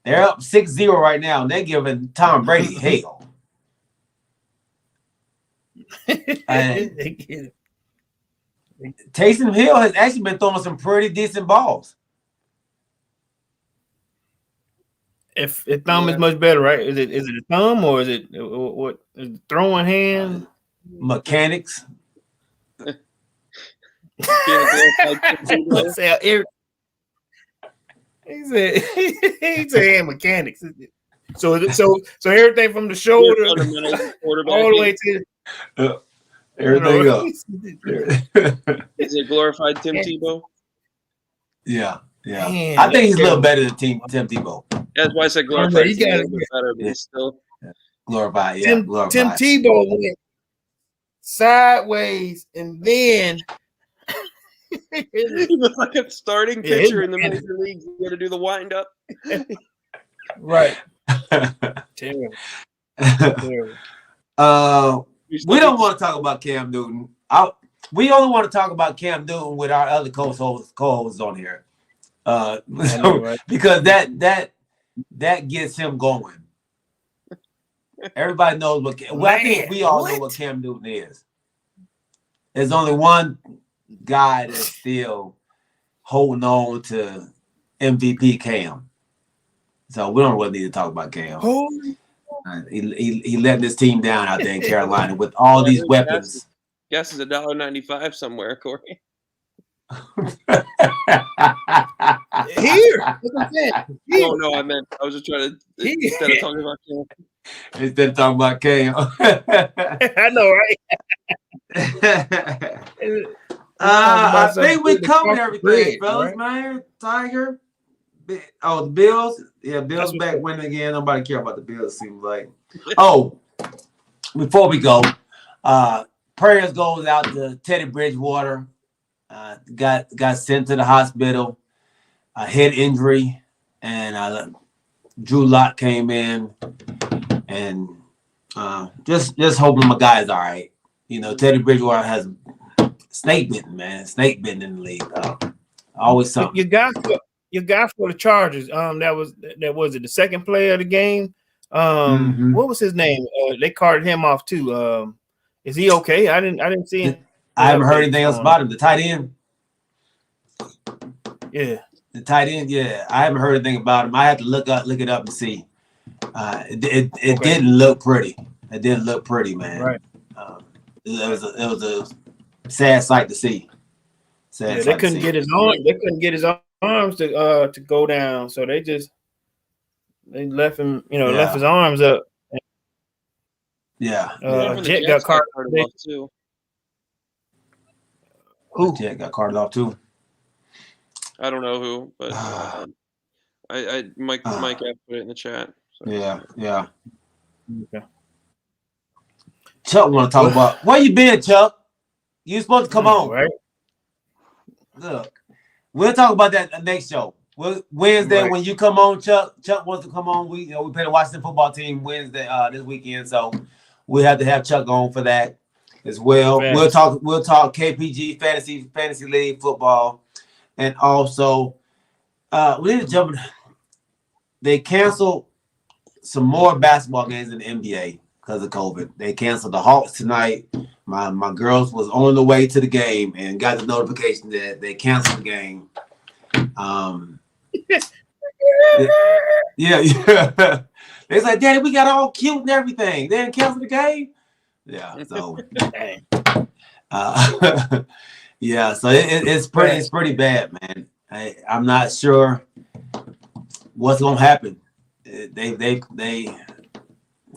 They're up 6-0 right now, and they're giving Tom Brady hell. And They get it. Taysom Hill has actually been throwing some pretty decent balls. If thumb is much better, right? Is it a thumb or is it what? Is it throwing hand? Mechanics. He said he said mechanics. So everything from the shoulder all the way to Everything up. Is it glorified Tim Tebow? Yeah. Man, I think he's a little better than Tim Tebow. That's why I said glorified. You got to be better, but he's still glorified. Yeah, glorified. Tim Tebow went sideways and then he was like a starting pitcher in the major leagues. You got to do the wind up. Right. Terrible. We don't want to talk about Cam Newton. We only want to talk about Cam Newton with our other co-hosts on here. Because that gets him going. Everybody knows I think we all know what Cam Newton is. There's only one guy that's still holding on to MVP Cam. So we don't really need to talk about Cam. He letting his team down out there in Carolina with all these weapons. Gas is $1.95 somewhere, Corey. Here. Oh no, I was just trying to instead of talking about Cam. Instead of talking about Cam. I know, right? I think we covered everything, fellas, right? Man. Tiger. Oh, the Bills. Yeah, Bills back winning again. Nobody care about the Bills, it seems like. Oh, before we go, prayers goes out to Teddy Bridgewater. Got sent to the hospital. A head injury, and Drew Lock came in, and just hoping my guy's all right. You know, Teddy Bridgewater has snake bitten in the league. Always something. Your guy for the Chargers. That was it. The second player of the game. What was his name? They carted him off too. Is he okay? I didn't see him. I haven't heard anything else about him. The tight end. Yeah. The tight end, yeah. I haven't heard anything about him. I had to look it up and see. It didn't look pretty. It didn't look pretty, man. Right. It was a sad sight to see. They couldn't get his arm. They couldn't get his arms to go down, so they left him. Left his arms up. Yeah. Jet got carted off too. Who? Jet got carted off too. I don't know who, but Mike put it in the chat. So. Yeah. Okay. Chuck want to talk about where you been, Chuck? You supposed to come on, right? Look, we'll talk about that next show. Wednesday when you come on, Chuck wants to come on. We play the Washington football team Wednesday this weekend, so we have to have Chuck on for that as well. Fantasy. We'll talk KPG fantasy league football, and also we need to jump. They canceled some more basketball games in the NBA because of COVID. They canceled the Hawks tonight. My girls was on the way to the game and got the notification that they canceled the game. Yeah. They like, Daddy, we got all cute and everything. They didn't cancel the game. Yeah, so yeah, so it's pretty bad, man. I'm not sure what's gonna happen. They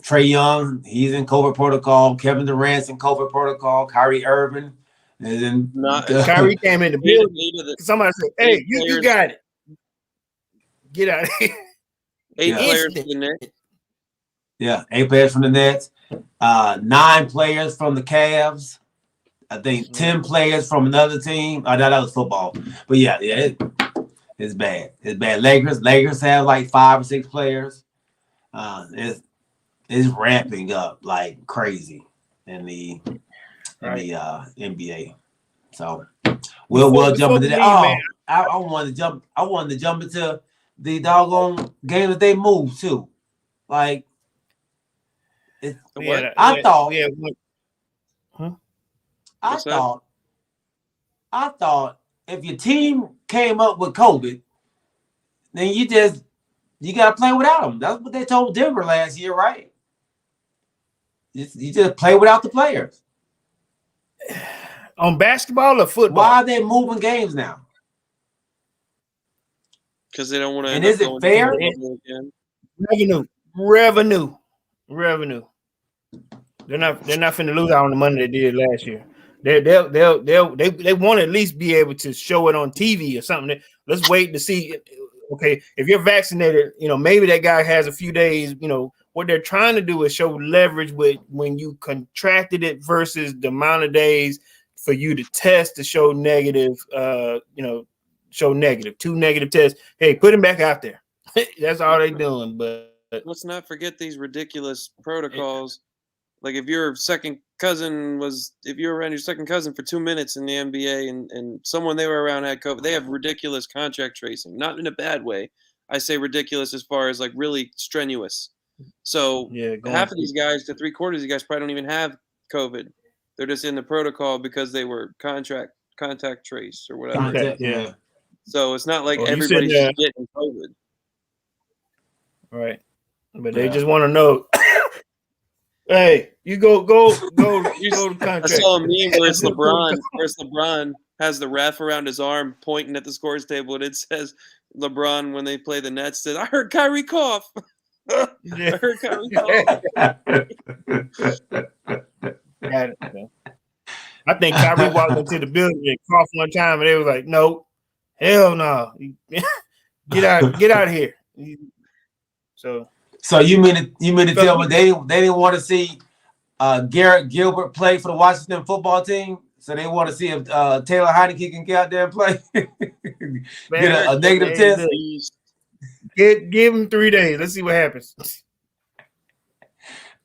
Trae Young, he's in COVID protocol. Kevin Durant's in COVID protocol. Kyrie Irving is in. Kyrie came in the building. Somebody said, "Hey, you got it. Get out of here." 8 players from the Nets. Yeah, 8 players from the Nets. 9 players from the Cavs. I think 10 players from another team. I know that was football, but yeah, it's bad. It's bad. Lakers have like 5 or 6 players. is ramping up like crazy in the NBA. So we'll jump into that. I wanted to jump into the doggone game that they moved to. Like I thought if your team came up with COVID, then you gotta play without them. That's what they told Denver last year, right? You just play without the players. On basketball or football? Why are they moving games now? Because they don't want to. And is it fair? Revenue. They're not finna lose out on the money they did last year. They want to at least be able to show it on TV or something. Let's wait to see. Okay, if you're vaccinated, maybe that guy has a few days. What they're trying to do is show leverage with when you contracted it versus the amount of days for you to test to show negative. Show negative, 2 negative tests. Hey, put him back out there. That's all they're doing. But let's not forget these ridiculous protocols. Like if you were around your second cousin for 2 minutes in the NBA and someone they were around had COVID, they have ridiculous contact tracing. Not in a bad way. I say ridiculous as far as like really strenuous. So half of these guys to 3/4 of these guys probably don't even have COVID. They're just in the protocol because they were contact traced or whatever. Yeah. So it's not like everybody's just getting COVID. Right. But they just want to know. Hey, you go to contract. I saw a meme where it's LeBron has the ref around his arm pointing at the scores table, and it says LeBron when they play the Nets said, "I heard Kyrie cough." I heard Kyrie cough. I think Kyrie walked into the building and coughed one time, and they was like, "No, hell no, get out of here." So you mean to tell me they didn't want to see Garrett Gilbert play for the Washington football team? So they want to see if Taylor Heineke can get out there and play, get a negative test. Give him 3 days. Let's see what happens.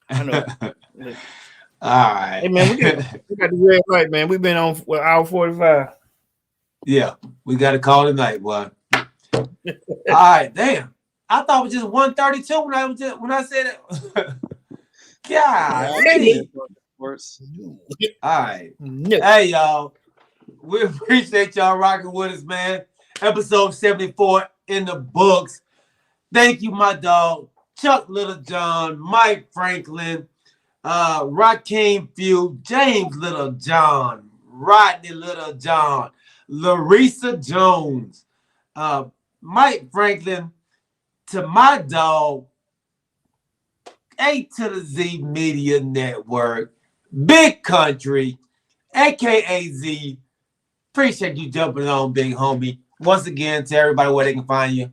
I know. All right. Hey man, we got the red light, man. We've been on for hour 45. Yeah, we got to call it night, boy. All right, damn. I thought it was just 132 when I said it. God. All right. Hey, y'all. We appreciate y'all rocking with us, man. Episode 74 in the books. Thank you, my dog. Chuck Littlejohn, Mike Franklin, Rakeem Few, James Littlejohn, Rodney Littlejohn, Larissa Jones, Mike Franklin, to my dog, A to the Z Media Network, Big Country, aka Z. Appreciate you jumping on, big homie. Once again, to everybody where they can find you.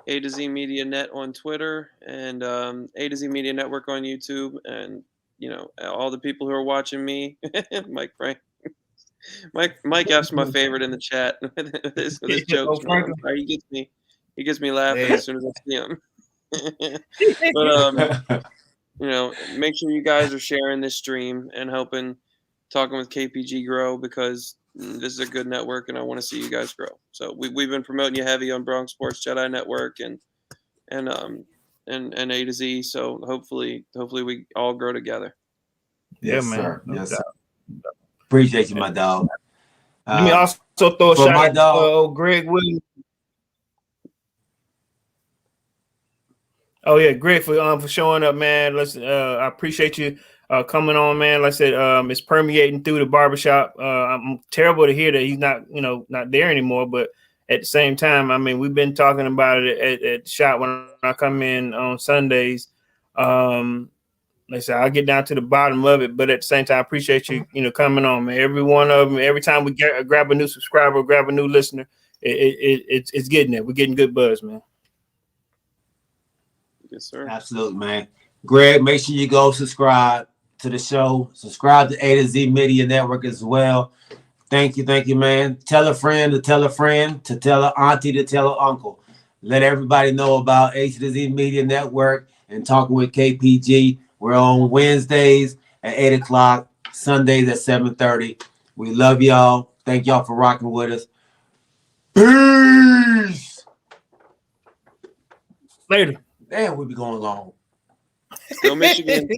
A to Z Media Net on Twitter and A to Z Media Network on YouTube, and all the people who are watching me, Mike Frank. Mike F's my favorite in the chat. This joke. He gets me laughing as soon as I see him. But make sure you guys are sharing this stream and helping talking with KPG grow, because this is a good network and I want to see you guys grow. So we've been promoting you heavy on Bronx Sports Jedi Network and A to Z. So hopefully we all grow together. Yes, man. Sir. Yes, sir. Appreciate you, my dog. Let me also throw a shout out to Greg Williams. Oh yeah, Greg for showing up, man. I appreciate you coming on, man. Like I said, it's permeating through the barbershop. I'm terrible to hear that he's not there anymore, but at the same time, I mean, we've been talking about it at the shop when I come in on Sundays. Like I said, I'll get down to the bottom of it, but at the same time, I appreciate you, coming on, man. Every one of them, every time we grab a new subscriber, grab a new listener, it's getting there. We're getting good buzz, man. Yes, sir. Absolutely, man. Greg, make sure you go subscribe to the show. Subscribe to A to Z Media Network as well. Thank you, man. Tell a friend to tell a friend to tell an auntie to tell an uncle. Let everybody know about H to Z Media Network and Talking with KPG. We're on Wednesdays at 8 o'clock, Sundays at 7:30. We love y'all. Thank y'all for rocking with us. Peace. Later. Damn, we be going long. Go Michigan.